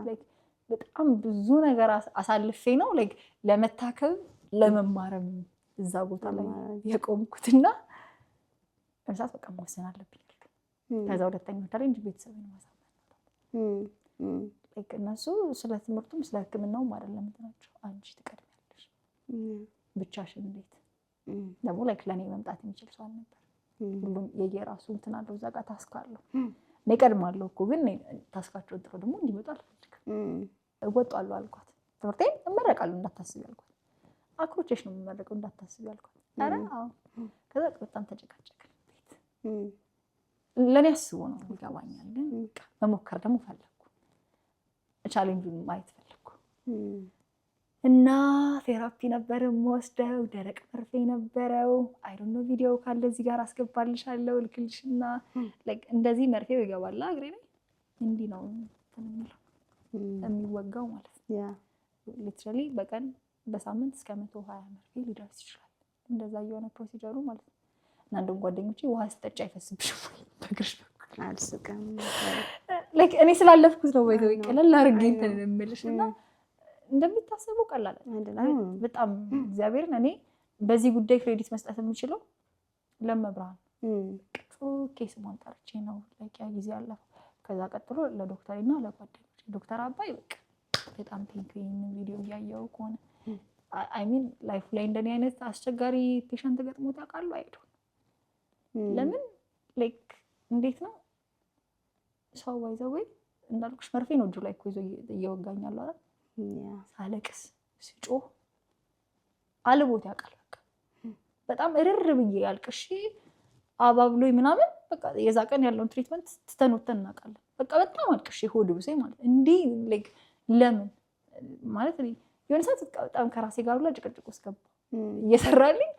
ላይክ በጣም ብዙ ነገር አሳልፌ ነው ላይክ ለመታከም ለመማረም እዛ ቦታ ላይ የቆምኩትና እርሳት በቃ መወሰን አለብኝ ከዛ ሁለተኛው ቻሌንጅ ቤተሰብን ማሳመን ላይክ እነሱ ስለ ትምህርቱም ስለ ህክምናውም አይደለም እንትናቸው አንቺ ትቀድሚያለሽ ብቻሽን እንዴት ደግሞ ላይክ ለኔ መምጣት የሚችል ሰው አልነበር ሁሉም የየራሱ እንትን አለው እዛ ጋር ታስካለሁ እኔ ቀድማለሁ እኮ ግን ታስካቸውን ጥሩ ደግሞ እንዲመጣ አልፈልግም እወጣለሁ አልኳት ትምህርቴን እመረቃለሁ እንዳታስቢ አልኳት አክሮቼሽ ነው የምመረቀው እንዳታስቢ አልኳት አረ አዎ ከዛ በጣም ተጨቃጨቅን ቤት ለኔ አስቦ ነው ይገባኛል ግን መሞከር ደግሞ ፈለኩ ቻሌንጁን ማየት ፈለኩ እና ቴራፒ ነበር የምወስደው። ደረቅ መርፌ ነበረው። አይ ዶንት ኖ ቪዲዮ ካለ እዚህ ጋር አስገባልሻለሁ ልክልሽና እንደዚህ መርፌው ይገባል እግሬ ላይ እንዲህ ነው የሚወጋው ማለት ነው። ሊትራሊ በቀን በሳምንት እስከ 120 መርፌ ሊደርስ ይችላል። እንደዛ የሆነ ፕሮሲጀሩ ማለት ነው። እና እንደውም ጓደኞቼ ውሃ ስጠጪ አይፈስብሽም በእግርሽ በኩል አልስቀም እኔ ስላለፍኩት ነው ወይ ቀለል አድርጌ እንትን የምልሽ እና እንደሚታሰበው ቀላል አይደለም በጣም እግዚአብሔርን እኔ በዚህ ጉዳይ ክሬዲት መስጠት የምችለው ለመብርሃን ኬስ ማንጠርቼ ነው ያ ጊዜ ያለፈው። ከዛ ቀጥሎ ለዶክተርና ለጓደኞቼ ዶክተር አባይ በቃ በጣም ቴንኪው ይሄንን ቪዲዮ እያየሁ ከሆነ አይ ሚን ላይፍ ላይ እንደኔ አይነት አስቸጋሪ ፔሸንት ገጥሞት ያውቃሉ አይደል? ለምን እንዴት ነው ሰው ባይዘው እንዳልኩሽ መርፌ ነው እጁ ላይ እኮ ይዞ እየወጋኛል አይደል? ሳለቅስ ስጮህ አልቦት ያውቃል። በቃ በጣም እርር ብዬ ያልቅሽ አባብሎኝ ምናምን በቃ የዛ ቀን ያለውን ትሪትመንት ትተንወተን እናውቃለን። በቃ በጣም አልቅሽ ሆድ ብሰኝ ማለት እንዲህ ለምን ማለት የሆነ ሰዓት በጣም ከራሴ ጋር ሁላ ጭቅጭቅ ውስጥ ገባ እየሰራልኝ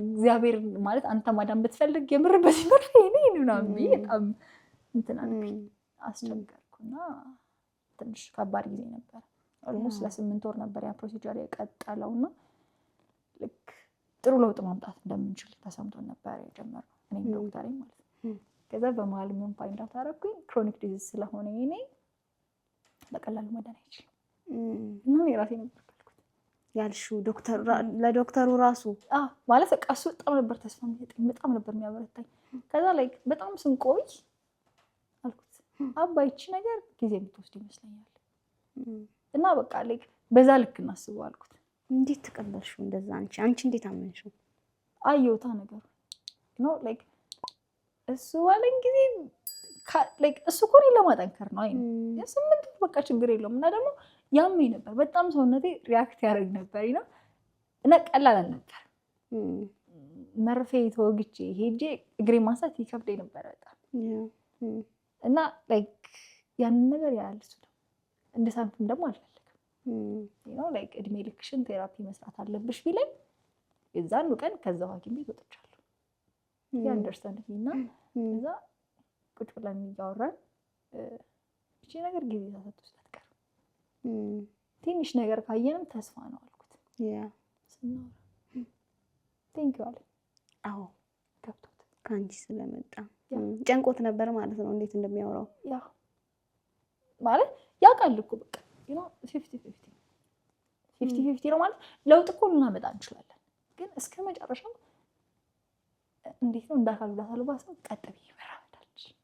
እግዚአብሔር ማለት አንተ ማዳን ብትፈልግ የምር በዚህ መርፌ እኔ ምናምን ብዬ በጣም እንትን አልኩኝ አስቸገርኩና ትንሽ ከባድ ጊዜ ነበር። ኦልሞስት ለ8 ወር ነበር ያ ፕሮሲጀር የቀጠለውና ልክ ጥሩ ለውጥ ማምጣት እንደምንችል ተሰምቶን ነበር የጀመርነው እኔም ዶክተሬ ማለት ነው። ከዛ በመሀል ምን ፋይንድ አውት አደረኩኝ ክሮኒክ ዲዚዝ ስለሆነ እኔ በቀላሉ መዳን አይችልም እና እኔ ራሴ ነበር ያልሽው ለዶክተሩ ራሱ ማለት በቃ እሱ በጣም ነበር ተስፋ የሚሰጠኝ በጣም ነበር የሚያበረታኝ። ከዛ በጣም ስንቆይ አልኩት አባይ ይቺ ነገር ጊዜ የምትወስድ ይመስለኛል እና በቃ በዛ ልክ እናስበው አልኩት። እንዴት ተቀበልሽው እንደዛ? አንቺ እንዴት አመንሽው? አየሁታ ነገሩ ነው እሱ ባለኝ ጊዜ እሱ እኮ እኔን ለማጠንከር ነው። አይ የስምንት በቃ ችግር የለውም እና ደግሞ ያመኝ ነበር በጣም ሰውነቴ ሪያክት ያደርግ ነበር እና ቀላል አልነበር። መርፌ ተወግቼ ሄጄ እግሬ ማንሳት ይከብደኝ ነበር በጣም እና ያንን ነገር ያያል እሱ ደግሞ እንደ ሳንቲም ደግሞ አልፈልግም እድሜ ልክሽን ቴራፒ መስራት አለብሽ ቢለኝ የዛኑ ቀን ከዛው ሐኪም ቤት ወጥቻለሁ። ያንደርስታንድ እና እዛ ቁጭ ብለን እያወራን እቺ ነገር ጊዜ ሳትወስድ አትቀርም ትንሽ ነገር ካየንም ተስፋ ነው አልኩት። ስናወራ ቴንኪው አለኝ። አዎ ገብቶት ከአንቺ ስለመጣ ጨንቆት ነበር ማለት ነው እንዴት እንደሚያወራው ያ ማለት ያውቃል እኮ በቃ 50-50 ነው ማለት ለውጥ እኮ ልናመጣ እንችላለን ግን እስከ መጨረሻው እንዴት ነው እንዳካል ጉዳት አልባ ሰው ቀጥ ብዬ መራመድ አልችልም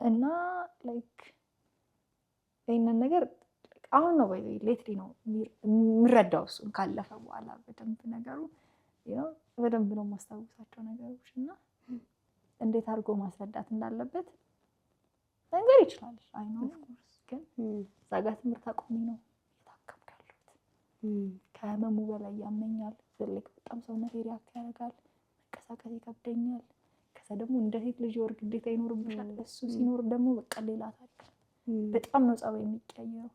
እና ይሄንን ነገር አሁን ነው ወይ ሌትሊ ነው የሚረዳው እሱን ካለፈ በኋላ በደንብ ነገሩ በደንብ ነው ማስታወሳቸው ነገሮች እና እንዴት አድርጎ ማስረዳት እንዳለበት ነገር ይችላል። አይ ነው ኦፍኮርስ ግን ዛጋ ትምህርት አቆሚ ነው የታከምኩ ያለሁት ከህመሙ በላይ ያመኛል። በጣም ሰውነቴ ሪያክት ያደርጋል። መንቀሳቀስ ይከብደኛል። ከዛ ደግሞ እንደ ሴት ልጅ ወር ግዴታ ይኖርብሻል። እሱ ሲኖር ደግሞ በቃ ሌላ ታሪክ በጣም ነው ጸባይ የሚቀየረው።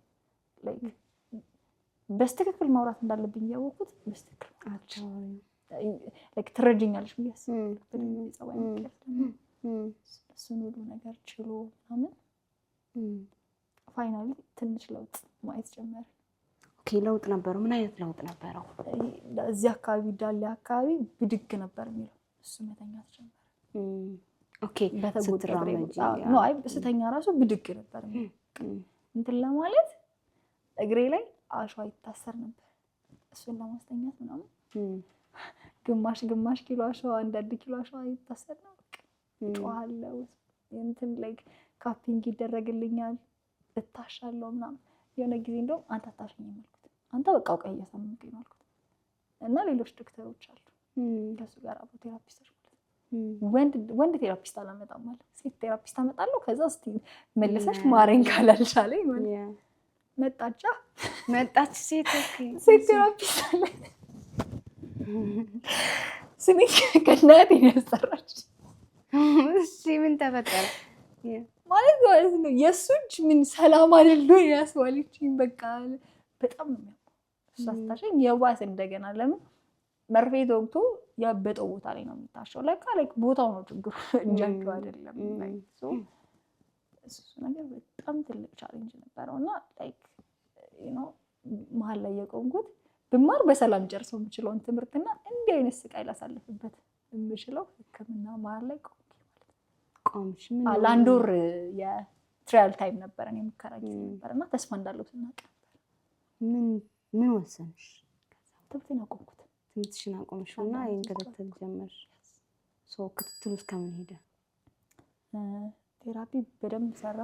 በስትክክል ማውራት እንዳለብኝ ያወኩት በስትክክል ትረጅኛለሽ ብዬ አስባለሁ። ጸባይ የሚቀየር እሱን ሁሉ ነገር ችሎ ምናምን ፋይናሊ ትንሽ ለውጥ ማየት ጀመረ። ኦኬ ለውጥ ነበረው። ምን አይነት ለውጥ ነበረው? እዚህ አካባቢ ዳሌ አካባቢ ብድግ ነበር የሚለው እሱ መተኛት ጀመረ። ኦኬ ስትራመጂ ነው አይ ስተኛ ራሱ ብድግ ነበር እንትን ለማለት እግሬ ላይ አሸዋ ይታሰር ነበር እሱን ለማስተኛት ምናምን ግማሽ ኪሎ አሸዋ አንድ ኪሎ አሸዋ ይታሰር ነው በቃ ጮሃለሁ እንትን ካፒንግ ይደረግልኛል እታሻለሁ ምናምን። የሆነ ጊዜ እንደውም አንተ አታሽኝ አልኩት። አንተ በቃ አውቀህ እያሳመንከኝ ነው አልኩት። እና ሌሎች ዶክተሮች አሉ ከሱ ጋር አብሮ ቴራፒስቶች ማለት ወንድ ቴራፒስት አላመጣም ማለት ሴት ቴራፒስት አመጣለሁ። ከዛ እስቲ መልሰሽ ማረኝ ካላልሽ አለኝ ማለት መጣች ሴት ቴራፒስት አለ ስሜ ከናቴ ያሰራች። እሺ ምን ተፈጠረ? ማለት ነው የእሱ እጅ ምን ሰላም አይደለም ያስዋለችኝ። በቃ በጣም ነው የሚያምረው። እሷ ስታሸኝ የባሰ እንደገና ለምን መርፌ ተወግቶ ያበጠው ቦታ ላይ ነው የሚታሸው። ለካ ቦታው ነው ችግሩ እንጃቸው አይደለም። እሱ ነገር በጣም ትልቅ ቻሌንጅ ነበረው እና መሀል ላይ የቆምኩት ብማር በሰላም ጨርሰው የምችለውን ትምህርትና እንዲህ አይነት ስቃይ ላሳልፍበት የምችለው ሕክምና መሀል ላይ ቆምሽ። ለአንድ ወር የትራያል ታይም ነበረን የሙከራ ጊዜ ነበር እና ተስፋ እንዳለው ስናውቅ ነበር። ምን ወሰንሽ? ትምህርቴን አቆምኩት። ትምህርትሽን አቆምሽ እና ይሄን ክትትል ጀመርሽ። ክትትሉ እስከምን ሄደ? ቴራፒ በደንብ ሰራ፣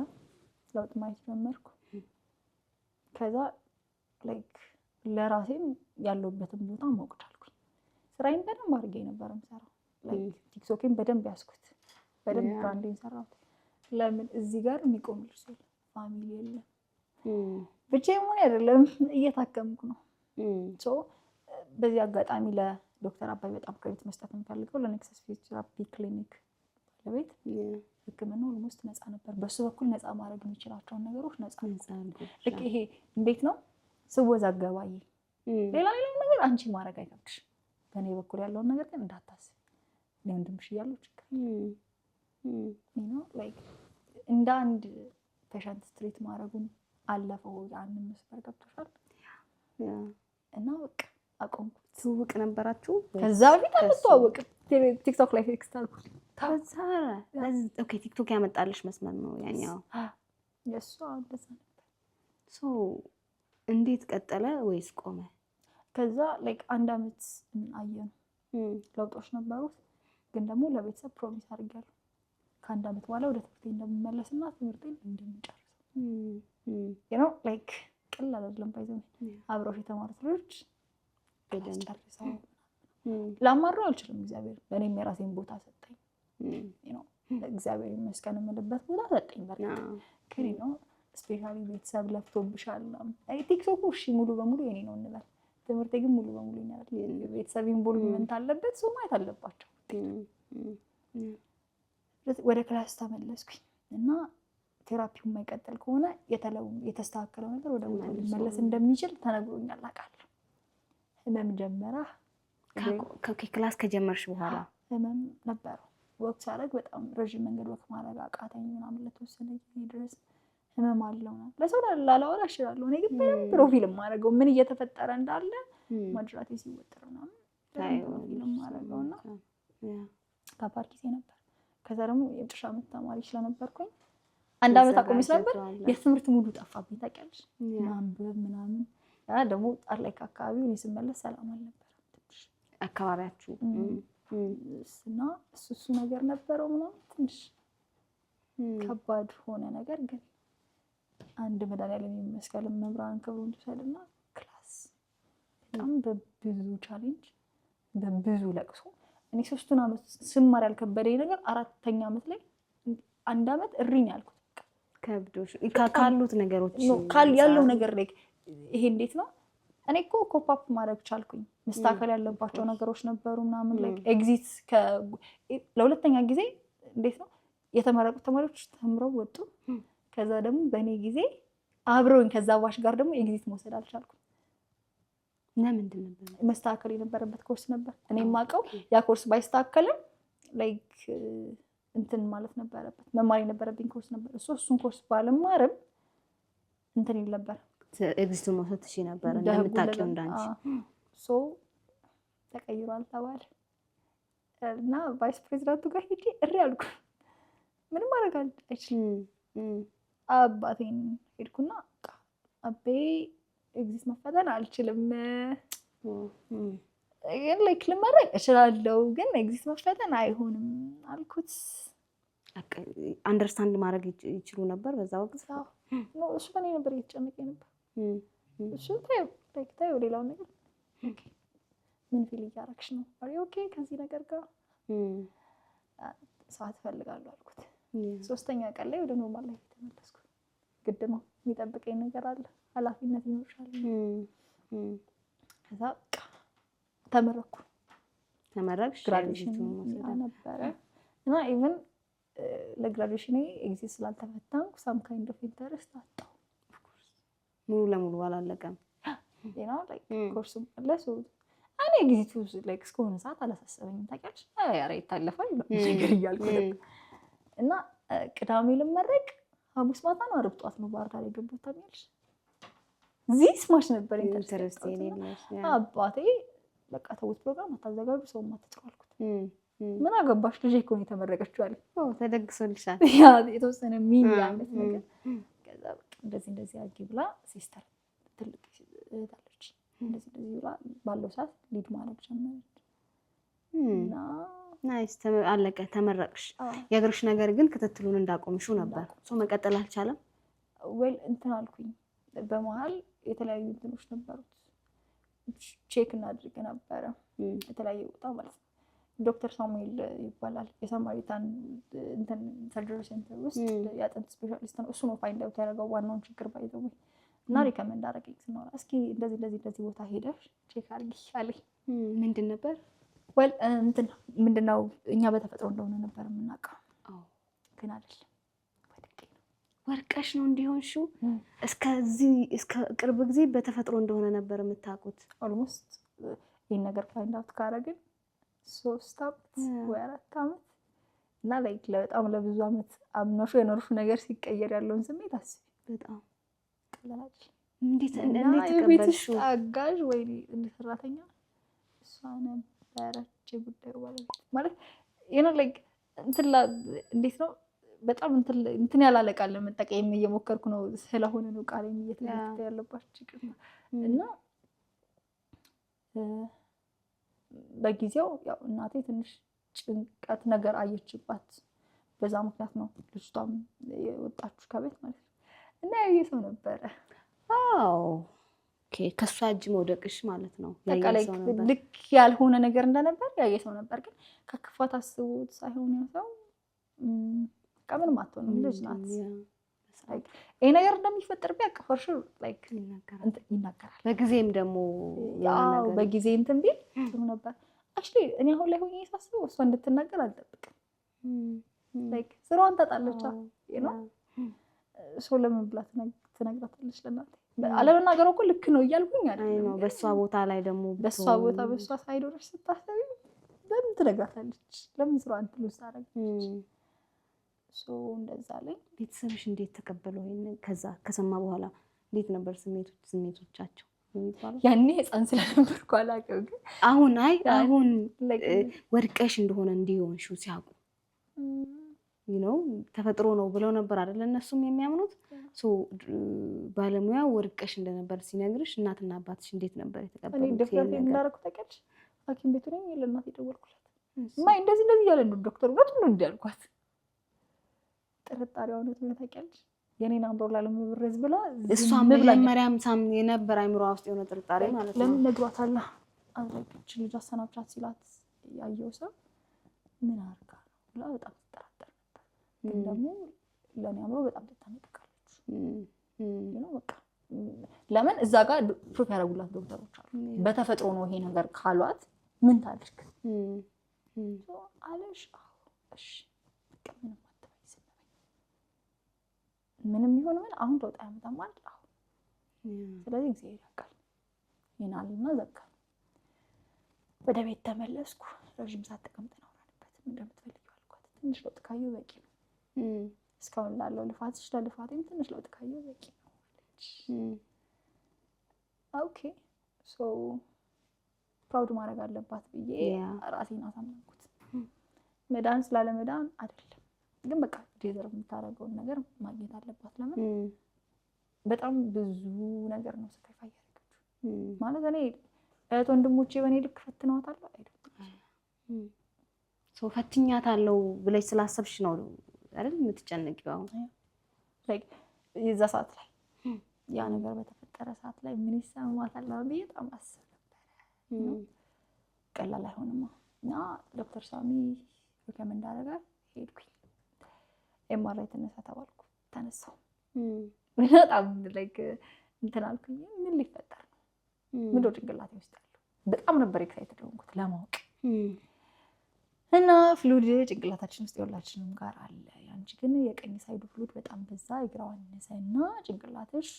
ለውጥ ማየት ጀመርኩ። ከዛ ለራሴም ያለሁበትን ቦታ ማወቅ ቻልኩኝ። ስራዬን በደንብ አድርጌ ነበር የምሰራው። ቲክቶኬን በደንብ ያዝኩት፣ በደንብ ብራንዴን ሰራሁት። ለምን እዚህ ጋር የሚቆም ልጅ የለም፣ ፋሚሊ የለም፣ ብቻዬን መሆን አይደለም እየታከምኩ ነው። በዚህ አጋጣሚ ለዶክተር አባይ በጣም ክሬዲት መስጠት የምፈልገው ለኔክሰስ ፊዚዮቴራፒ ክሊኒክ ባለቤት ሕክምና ኦልሞስት ነፃ ነበር። በሱ በኩል ነፃ ማድረግ የሚችላቸውን ነገሮች ነፃ ልክ ይሄ እንዴት ነው ስወዛገባዬ ሌላ ነገር አንቺ ማድረግ አይከብድሽ፣ በእኔ በኩል ያለውን ነገር ግን እንዳታስብ ወንድምሽ እያለሁ ችግር እንደ አንድ ፔሸንት ስትሪት ማድረጉን አለፈው። አንድ መስፈር ገብቶሻል እና በቃ አቆምኩት። ትውውቅ ነበራችሁ? ከዛ በፊት አንተዋወቅም። ቲክቶክ ላይ ቴክስት አልኩት። ኦኬ ቲክቶክ ያመጣልሽ መስመር ነው ያኛው የእሱ እንደዛ ነበር። እንዴት ቀጠለ ወይስ ቆመ? ከዛ አንድ አመት አየን ለውጦች ነበሩት። ግን ደግሞ ለቤተሰብ ፕሮሚስ አድርጌያለሁ ከአንድ አመት በኋላ ወደ ትምህርቴ እንደምመለስና ትምህርቴን እንደምጨርሰው ቀላል አይደለም። ባይዘው አብረው የተማሩት ልጆች ጨርሰው ላማረው አልችልም። እግዚአብሔር በእኔም የራሴን ቦታ ሰጠኝ። እግዚአብሔር ይመስገን የምልበት ቦታ ሰጠኝ። በርግጥ ግን ስፔሻሊ ቤተሰብ ለፍቶብሻል። ቲክቶኩ እሺ ሙሉ በሙሉ የኔ ነው እንበል፣ ትምህርቴ ግን ሙሉ በሙሉ ይናል። ቤተሰብ ኢንቮልቭመንት አለበት፣ ሰው ማየት አለባቸው። ወደ ክላስ ተመለስኩኝ እና ቴራፒው የማይቀጥል ከሆነ የተስተካከለው ነገር ወደ ቦታ ሊመለስ እንደሚችል ተነግሮኛል፣ አውቃለሁ። ህመም ጀመረ። ክላስ ከጀመርሽ በኋላ ህመም ነበረው። ወቅት ሳደርግ በጣም ረዥም መንገድ ወቅት ማድረግ አቃተኝ ምናምን ለተወሰነ ጊዜ ድረስ ህመም አለው። ለሰው ላላወራ እችላለሁ። እኔ ግን በደንብ ፕሮፊል የማደርገው ምን እየተፈጠረ እንዳለ ማጅራቴ ሲወጠር ምናምን ፕሮፊል የማደርገው እና ከባድ ጊዜ ነበር። ከዛ ደግሞ የመጨረሻ ዓመት ተማሪ ስለነበርኩኝ አንድ ዓመት አቆሜ ነበር። የትምህርት ሙሉ ጠፋብኝ ታውቂያለሽ። ማንበብ ምናምን ደግሞ ጣርላይክ አካባቢው እኔ ስመለስ ሰላም አልነበረም ትንሽ አካባቢያችሁ እና እሱ ነገር ነበረው ምናምን ትንሽ ከባድ ሆነ። ነገር ግን አንድ መድኃኒዓለም ይመስገን መብራን ክብሩን ትውሰድና ክላስ በጣም በብዙ ቻሌንጅ በብዙ ለቅሶ እኔ 3 ዓመት ስማር ያልከበደኝ ነገር 4ኛ ዓመት ላይ አንድ ዓመት እሪኝ ያልኩት ከብዶሽ ካሉት ነገሮች ያለው ነገር ላይ ይሄ እንዴት ነው? እኔ እኮ ኮፓፕ ማድረግ ቻልኩኝ። መስተካከል ያለባቸው ነገሮች ነበሩ ምናምን ኤግዚት ለሁለተኛ ጊዜ እንዴት ነው የተመረቁት ተማሪዎች ተምረው ወጡ። ከዛ ደግሞ በእኔ ጊዜ አብረውኝ ከዛ ባሽ ጋር ደግሞ ኤግዚት መውሰድ አልቻልኩም። ለምንድን ነበር? መስተካከል የነበረበት ኮርስ ነበር። እኔ የማውቀው ያ ኮርስ ባይስተካከልም እንትን ማለት ነበረበት፣ መማር የነበረብኝ ኮርስ ነበር። እሱን ኮርስ ባልማርም እንትን ይል ነበር። ኤግዚቱን መውሰድ ትችይ ነበር እንደምታውቂው እንዳንቺ። ተቀይሯል ተባለ እና ቫይስ ፕሬዚዳንቱ ጋር ሄጄ እሪ አልኩ። ምንም ማድረግ አይችልም። አባቴን ሄድኩና አቤ ኤግዚት መፈተን አልችልም፣ ግን ልመረቅ እችላለሁ፣ ግን ኤግዚት መፈተን አይሆንም አልኩት። አንደርስታንድ ማድረግ ይችሉ ነበር በዛ ወቅት? እሱ በእኔ ነበር እየተጨነቀኝ ነበር። እሱ ታዩ ሌላውን ነገር ምን ፊል እያደረግሽ ነው? ኦኬ ከዚህ ነገር ጋር ሰዓት እፈልጋለሁ አልኩት። 3ኛ ቀን ላይ ወደ ኖርማል ላይ ተመለስኩ። ግድ ነው የሚጠብቀኝ ነገር አለ፣ ኃላፊነት ይኖርሻል። ከዛ ተመረኩ። ተመረቅሽ? ግራጁዌሽን ነበረ እና ኢቨን ለግራጁዌሽኔ ኤግዚት ስላልተፈተንኩ ሳም ካይንድ ኦፍ ኢንተረስት አጣሁ። ሙሉ ለሙሉ አላለቀም ኮርሱ መለሱ። እኔ ኤግዚቱ እስከሆነ ሰዓት አላሳሰበኝም ታውቂያለሽ። ኧረ ይታለፋል ነገር እያልኩ እና ቅዳሜ ልመረቅ ሐሙስ ማታ ነው ዓርብ ጠዋት ነው ባህር ዳር የገባሁት ታውቂያለሽ። እዚህ ስማሽ ነበር ኢንተረስት አባቴ በቃ ተውት ፕሮግራም አታዘጋጁ ሰው ማትጥሩ አልኩት። ምን አገባሽ ልጄ እኮ ነው የተመረቀችው አለ። ተደግሶልሻል የተወሰነ ሚኒ አይነት ነገር። ከዛ በቃ እንደዚህ አድርጊ ብላ ሲስተር ትልቅ እህት አለች እንደዚህ ብላ ባለው ሰዓት ሊድ ማድረግ ጀመረች እና ናይስ አለቀ ተመረቅሽ። የእግርሽ ነገር ግን ክትትሉን እንዳቆምሽው ነበር ሰው መቀጠል አልቻለም። ዌል እንትን አልኩኝ በመሀል የተለያዩ እንትኖች ነበሩት ቼክ እናድርግ ነበረ የተለያየ ቦታ ማለት ነው። ዶክተር ሳሙኤል ይባላል የሳማሪታን እንትን ሰርጀሪ ሴንተር ውስጥ የአጥንት ስፔሻሊስት ነው። እሱ ነው ፋይንድ አውት ያደረገው ዋናውን ችግር ባይዘው እና ሪከመንድ አደረገኝ። ስናወራ እስኪ እንደዚህ ቦታ ሄደሽ ቼክ አድርጊ አለኝ። ምንድን ነበር ዌል እንትን ምንድነው እኛ በተፈጥሮ እንደሆነ ነበር የምናውቀው ግን አይደለም ወርቀሽ ነው እንዲሆንሽው እስከ ቅርብ ጊዜ በተፈጥሮ እንደሆነ ነበር የምታውቁት። ኦልሞስት ይሄን ነገር ፋይንድ አውት ካደረግን 3 ዓመት ወይ 4 ዓመት እና በጣም ለብዙ ዓመት አምኖሽ የኖርሽው ነገር ሲቀየር ያለውን ስሜት አስቢ። በጣም ቀላል እንዴት ተቀበልሽው? አጋዥ ወይ እንደ ሰራተኛ እሷ ነበረች ጉዳዩ ማለት እንዴት ነው በጣም እንትን ያላለቃል ለመጠቀም እየሞከርኩ ነው ስለሆነ ነው ቃሌን እየተነፈተ ያለባችሁ ችግር ነው። እና በጊዜው ያው እናቴ ትንሽ ጭንቀት ነገር አየችባት። በዛ ምክንያት ነው ልጅቷም የወጣችሁ ከቤት ማለት ነው። እና ያየ ሰው ነበረ። ኦኬ ከሷ እጅ መውደቅሽ ማለት ነው። ያየ ሰው ነበር። ልክ ያልሆነ ነገር እንደነበር ያየ ሰው ነበር። ግን ከክፋት አስቡት ሳይሆን ያው ከምን ማጥቶንም ልጅ ናት። ይሄ ነገር እንደሚፈጠር ቢያቀፈርሽ ይናገራል። በጊዜም ደግሞ ያው በጊዜ እንትን ቢል ጥሩ ነበር። አክቹሊ እኔ አሁን ላይ ሆኜ ሳስበው እሷ እንድትናገር አልጠብቅም። ስራዋን ታጣለች ነው ሰው ለምን ብላ ትነግራታለች ለእናቴ። አለመናገር እኮ ልክ ነው እያልኩኝ አይደለም። በእሷ ቦታ ላይ ደግሞ በእሷ ቦታ በእሷ ሳይዶርሽ ስታስቢ ለምን ትነግራታለች? ለምን ስራዋን ትሉስ ታደርጋለች? እንደዛ ላይ ቤተሰብሽ እንዴት ተቀበለው? ይሄን ከዛ ከሰማ በኋላ እንዴት ነበር ስሜቶቻቸው የሚባለው? ያኔ ህፃን ስለነበርኩ አላውቅም። ግን አሁን ወድቀሽ እንደሆነ እንዲሆንሽው ሲያውቁ ተፈጥሮ ነው ብለው ነበር አይደል እነሱም የሚያምኑት። ባለሙያ ወድቀሽ እንደነበር ሲነግርሽ እናትና አባትሽ እንዴት ነበር የተቀበሉት? እኔ ደፍረት እንዳደረኩ ታውቂያለሽ። ሐኪም ቤቱ ነኝ ለእናቴ ደወልኩላት። እንደዚህ እያለ ነው ዶክተር እውነቱን ነው እንዲያልኳት ጥርጣሬው ነው ታውቂያለሽ። የኔን አምሮላ ለመብረዝ ብላ እሷም መጀመሪያም ሳም የነበር አይምሮ ውስጥ የሆነ ጥርጣሬ ማለት ነው። ለምን ነግሯታል አለች ልጅ አሰናብቻት ሲላት ያየው ሰው ምን አርጋ ብላ በጣም ተጠራጠረ ነበር። ግን ደግሞ ለኔ አምሮ በጣም ተጠነቀቃለች። በቃ ለምን እዛ ጋር ፕሩፍ ያደረጉላት ዶክተሮች አሉ። በተፈጥሮ ነው ይሄ ነገር ካሏት ምን ታድርግ አለሽ። እሺ ምንም ይሁን ምን አሁን ለውጥ ያመጣል ማለት ነው። ስለዚህ እግዚአብሔር ያውቃል ይናልና ዘጋ። ወደ ቤት ተመለስኩ። ረጅም ሰዓት ተቀምጠን አወራንበት። እንደምትፈልጊው አልኳት። ትንሽ ለውጥ ካየሁ በቂ ነው። እስካሁን ላለው ልፋትሽ ለልፋቴም ትንሽ ለውጥ ካየሁ በቂ ነው። ኦኬ ፕራውድ ማድረግ አለባት ብዬ ራሴን አሳመንኩት። መዳን ስላለመዳን አይደለም ግን በቃ ዲዘርቭ የምታደርገውን ነገር ማግኘት አለባት። ለምን በጣም ብዙ ነገር ነው ሰክሪፋይስ ያደረገችው ማለት እኔ እህት ወንድሞቼ በእኔ ልክ ፈትነዋታል አይደል? ፈትኛታለሁ ብለሽ ስላሰብሽ ነው አይደል የምትጨነቂው? የዛ ሰዓት ላይ ያ ነገር በተፈጠረ ሰዓት ላይ ምን ይሰማታል ብዬ በጣም አስብ ነበር። ቀላል አይሆንማ እና ዶክተር ሳሚ ሪከመንድ አደረጋል። ሄድኩኝ። ኤምአርአይ ተነሳ ተባልኩ። ተነሳው። በጣም እንትን አልኩኝ። ምን ሊፈጠር ነው? ምንድነው ጭንቅላቴ ውስጥ ያለው? በጣም ነበር ኤክሳይትድ ሆንኩት ለማወቅ። እና ፍሉድ ጭንቅላታችን ውስጥ የሁላችንም ጋር አለ። ያንቺ ግን የቀኝ ሳይዱ ፍሉድ በጣም በዛ፣ የግራው አነሰ እና ጭንቅላትሽ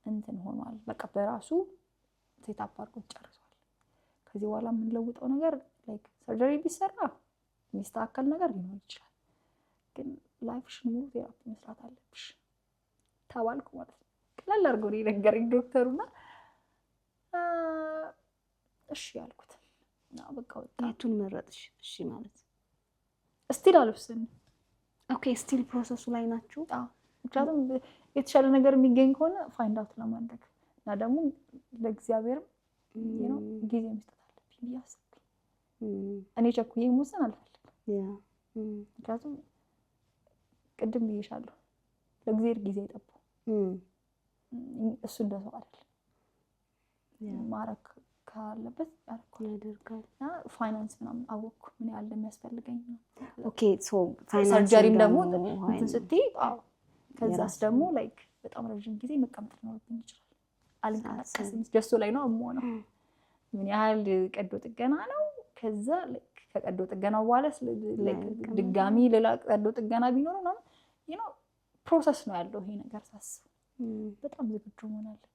እንትን ሆኗል። በቃ በራሱ ሴታፕ አድርጎ ጨርሷል። ከዚህ በኋላ የምንለውጠው ነገር ላይክ ሰርጀሪ ቢሰራ የሚስተካከል ነገር ሊኖር ይችላል፣ ግን ላይፍሽን ሙሉ ቴራፒ መስራት አለብሽ ተባልኩ ማለት ነው። ቀላል አድርጎ ነው የነገረኝ ዶክተሩና እሺ ያልኩት እና በቃ ወጣ። የቱን መረጥሽ? እሺ ማለት ስቲል አልወሰንም። ኦኬ ስቲል ፕሮሰሱ ላይ ናችሁ? አዎ ምክንያቱም የተሻለ ነገር የሚገኝ ከሆነ ፋይንድ አውት ለማድረግ እና ደግሞ ለእግዚአብሔርም ጊዜ መስጠት አለብኝ ብዬ አሰብኩኝ። እኔ ቸኩዬ መወሰን አልፈልግም። ምክንያቱም ቅድም ብዬሻለሁ ለእግዚአብሔር ጊዜ አይጠባም። እሱ እንደሰው አይደለም። ማረግ ካለበት ያደርጋል። ፋይናንስ ምናምን አወቅኩ ምን ያህል እንደሚያስፈልገኝ ነው። ኦኬ ሶ ፋይናንስ ሰርጀሪም ደግሞ እንትን ስትይ ከዛስ ደግሞ ላይክ በጣም ረጅም ጊዜ መቀመጥ ሊኖርብኝ ይችላል። አልንቀሳቀስም። ደስቶ ላይ ነው የምሆነው። ምን ያህል ቀዶ ጥገና ነው። ከዛ ከቀዶ ጥገናው በኋላ ድጋሚ ሌላ ቀዶ ጥገና ቢኖር ነው ፕሮሰስ ነው ያለው ይሄ ነገር ሳስብ በጣም ዝግጁ መሆን አለብኝ።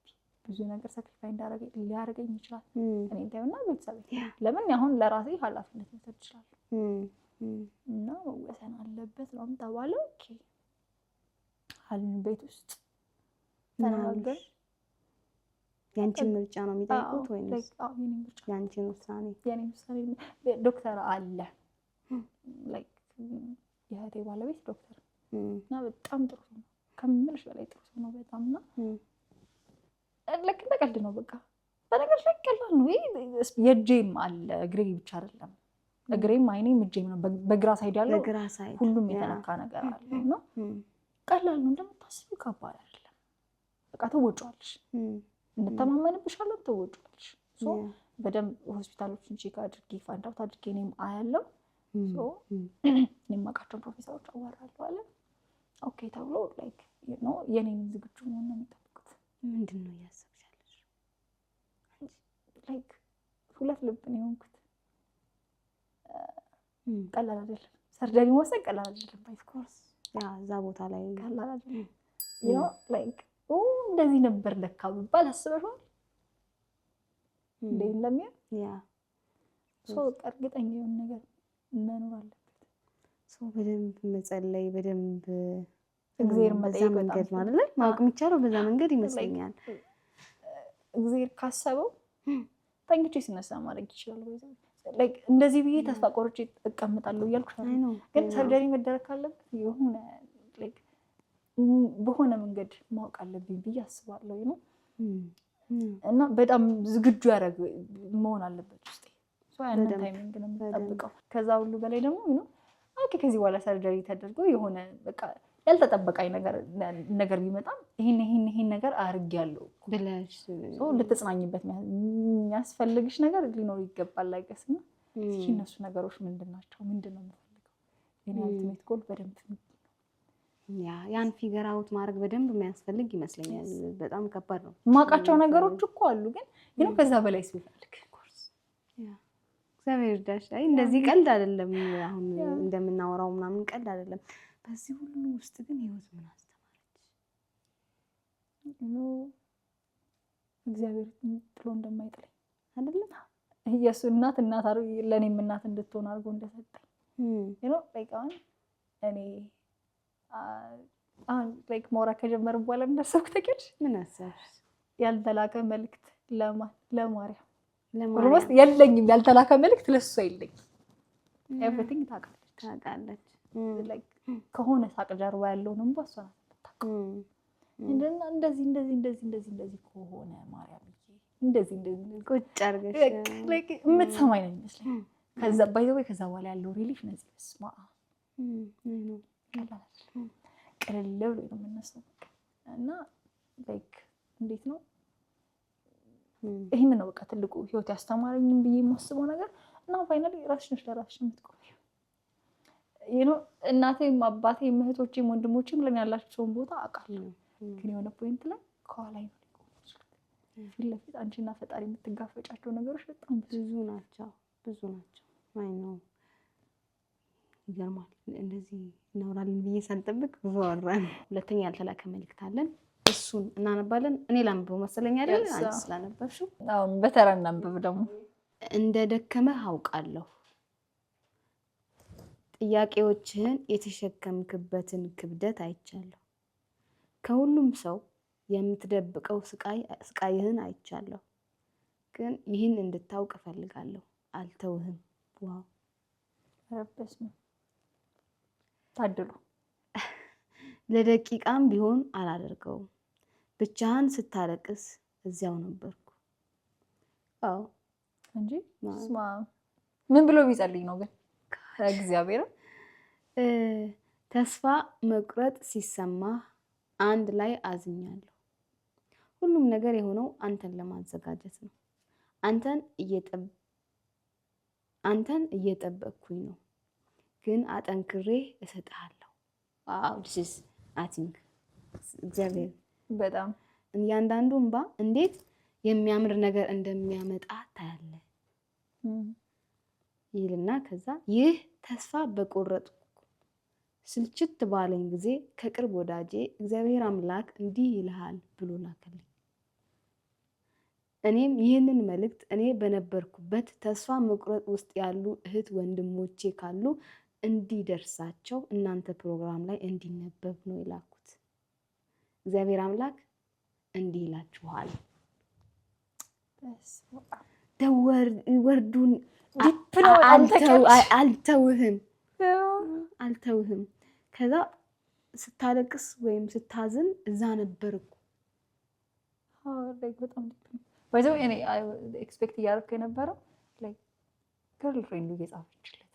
ብዙ ነገር ሳክሪፋይ ሊያደርገኝ ይችላል። እኔ እንታዩና ቤተሰብ ለምን አሁን ለራሴ ኃላፊነት መውሰድ እችላለሁ እና መወሰን አለበት ነው ተባለ። ኦኬ አልን ቤት ውስጥ ተናገር። ያንቺን ምርጫ ነው የሚጠይቁት ወይስ የኔ ምርጫ? ያንቺን ውሳኔ? የኔ ውሳኔ። ዶክተር አለ ላይክ የእህቴ ባለቤት ዶክተር እና በጣም ጥሩ ነው ከምልሽ በላይ ጥሩ ነው በጣም እና ልክ እንደ ቀልድ ነው በቃ በነገር ላይ ቀላል ነው። የእጄም አለ እግሬ ብቻ አይደለም እግሬም አይኔም እጄም ነው። በግራ ሳይድ ያለው ሁሉም የተነካ ነገር አለ እና ቀላል ነው እንደምታስቢው ከባድ አይደለም። በቃ ተወጫለሽ እንተማመንብሻለሁ ተወጫለሽ። ሶ በደንብ ሆስፒታሎችን ቼክ አድርጌ ፋይንድ አውት አድርጌ እኔም አያለሁ። ሶ እኔም አውቃቸውን ፕሮፌሰሮች አዋራለሁ አለ። ኦኬ ተብሎ ላይክ የኔን ዝግጁ መሆን ነው የሚጠብቁት። ምንድን ነው እያሰብሻለሽ? ላይክ ሁለት ልብ ነው የሆንኩት። ቀላል አይደለም ሰርጀሪ መውሰድ ቀላል አይደለም። ኦፍ ኮርስ እዛ ቦታ ላይ ቀላል አይደለም። ላይክ እንደዚህ ነበር ለካ ብባል አስበሽዋል እንዴ እንደሚያ ሰው እርግጠኛ የሆነ ነገር መኖር አለበት። ሰው በደንብ መጸለይ በደንብ እግዚአብሔር መጠየቅ መንገድ ማለት ነው ማወቅ የሚቻለው በዛ መንገድ ይመስለኛል። እግዚአብሔር ካሰበው ተንግቼ ስነሳ ማድረግ ይችላል። ላይክ እንደዚህ ብዬ ተስፋ ቆርጬ እቀምጣለሁ እያልኩ ነው። ግን ሰርጀሪ መደረግ ካለበት የሆነ ላይክ በሆነ መንገድ ማወቅ አለብኝ ብዬ አስባለሁ ነው እና በጣም ዝግጁ ያደረግ መሆን አለበት ውስጤ። ያንን ታይሚንግ ነው የምጠብቀው። ከዛ ሁሉ በላይ ደግሞ ኦኬ ከዚህ በኋላ ሰርጀሪ ተደርጎ የሆነ በቃ ያልተጠበቀኝ ነገር ቢመጣም ይሄን ነገር አድርጌያለሁ ብለሽ ልትጽናኝበት የሚያስፈልግሽ ነገር ሊኖር ይገባል። አይገስ ነው እስኪ እነሱ ነገሮች ምንድን ናቸው? ምንድን ነው የምፈልገው? የኔ አልቲሜት ጎል በደንብ ያን ፊገር አውት ማድረግ በደንብ የሚያስፈልግ ይመስለኛል። በጣም ከባድ ነው። የማውቃቸው ነገሮች እኮ አሉ፣ ግን ከዛ በላይ ሲፈልግ እግዚአብሔር ይርዳሽ። አይ እንደዚህ ቀልድ አይደለም። አሁን እንደምናወራው ምናምን ቀልድ አይደለም። በዚህ ሁሉ ውስጥ ግን ህይወት ምን አስተማረች? እግዚአብሔር ጥሎ እንደማይጥለኝ አይደለም። ኢየሱስ እናት ለኔም እናት እንድትሆን አድርጎ እንደሰጠኝ ላይክ እኔ ላይክ ሞራ ከጀመርን በኋላ እንደሰብኩ ተቀልሽ ምን አሰብሽ? ያልተላከ መልእክት ለማርያም ኦልሞስት የለኝም። ያልተላከ መልእክት ለሷ የለኝም። ኤቭሪቲንግ ታውቃለች። ላይክ ከሆነ ሳቅ ጀርባ ያለውን እንባ እሷ ናት የምታውቀው። እንደዚህ ከሆነ ማርያም እንደዚህ ቁጭ አድርገሽ ላይክ የምትሰማኝ ነው የሚመስለኝ። ከዛ ባይዘው ከዛ በኋላ ያለው ሪሊፍ ነዚህ ስማ ቅልል ብሎ ነው የምነሳው እና ላይክ እንዴት ነው ይሄን ነው በቃ ትልቁ ህይወት ያስተማረኝም ብዬ የማስበው ነገር እና ፋይናሊ ራስሽ ነሽ ለራስሽ የምትቆሚው። እናቴም አባቴም እህቶቼም ወንድሞቼም ለኔ ያላቸውን ቦታ አውቃለሁ። ግን የሆነ ፖይንት ላይ ከኋላ ነው ፊት ለፊት አንቺና ፈጣሪ የምትጋፈጫቸው ነገሮች በጣም ብዙ ናቸው። አይ ነው ይገርማል። እንደዚህ እናወራለን ብዬ ሳልጠብቅ ብዙ አወራን። ሁለተኛ ያልተላከ መልእክት አለን፣ እሱን እናነባለን። እኔ ላንብበው መሰለኝ አይደል? አንቺ ስላነበብሽው በተራ እናንብብ። ደግሞ እንደ ደከመህ አውቃለሁ፣ ጥያቄዎችህን የተሸከምክበትን ክብደት አይቻለሁ። ከሁሉም ሰው የምትደብቀው ስቃይህን አይቻለሁ። ግን ይህን እንድታውቅ እፈልጋለሁ፣ አልተውህም። ዋው ረበስ ነው ታድሉ። ለደቂቃም ቢሆን አላደርገውም። ብቻህን ስታለቅስ እዚያው ነበርኩ። አዎ እንጂ ምን ብሎ ቢጸልይ ነው ግን እግዚአብሔር ተስፋ መቁረጥ ሲሰማህ አንድ ላይ አዝኛለሁ። ሁሉም ነገር የሆነው አንተን ለማዘጋጀት ነው። አንተን እየጠበቅኩኝ ነው፣ ግን አጠንክሬ እሰጥሃለሁ። ዋው ዲስ አይ ቲንክ እግዚአብሔር በጣም እያንዳንዱ እንባ እንዴት የሚያምር ነገር እንደሚያመጣ ታያለ ይልና ከዛ ይህ ተስፋ በቆረጥኩ ስልችት ባለኝ ጊዜ ከቅርብ ወዳጄ እግዚአብሔር አምላክ እንዲህ ይልሃል ብሎ ላከልኝ። እኔም ይህንን መልእክት እኔ በነበርኩበት ተስፋ መቁረጥ ውስጥ ያሉ እህት ወንድሞቼ ካሉ እንዲደርሳቸው እናንተ ፕሮግራም ላይ እንዲነበብ ነው የላኩት። እግዚአብሔር አምላክ እንዲህ ይላችኋል። ወርዱን አልተውህም። ከዛ ስታለቅስ ወይም ስታዝን እዛ ነበርኩ። በጣም ባይዘው እኔ ኤክስፔክት እያደረኩ የነበረው ገርል ፍሬንዱ እየጻፈችለት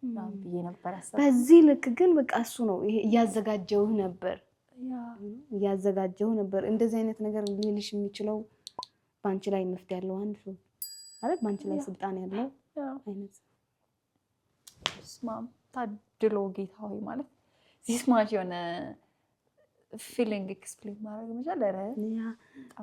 ነው ብዬ ነበር ያሰብኩት። በዚህ ልክ ግን በቃ እሱ ነው ይሄ እያዘጋጀውህ ነበር። እንደዚህ አይነት ነገር ሊልሽ የሚችለው ባንቺ ላይ መፍት ያለው አንድ ሰው ማለት ባንቺ ላይ ስልጣን ያለው አይነት ስማም ታድሎ ጌታ ሆይ ማለት ዚስማች የሆነ ፊሊንግ ኤክስፕሌን ማድረግ መቻል ኧረ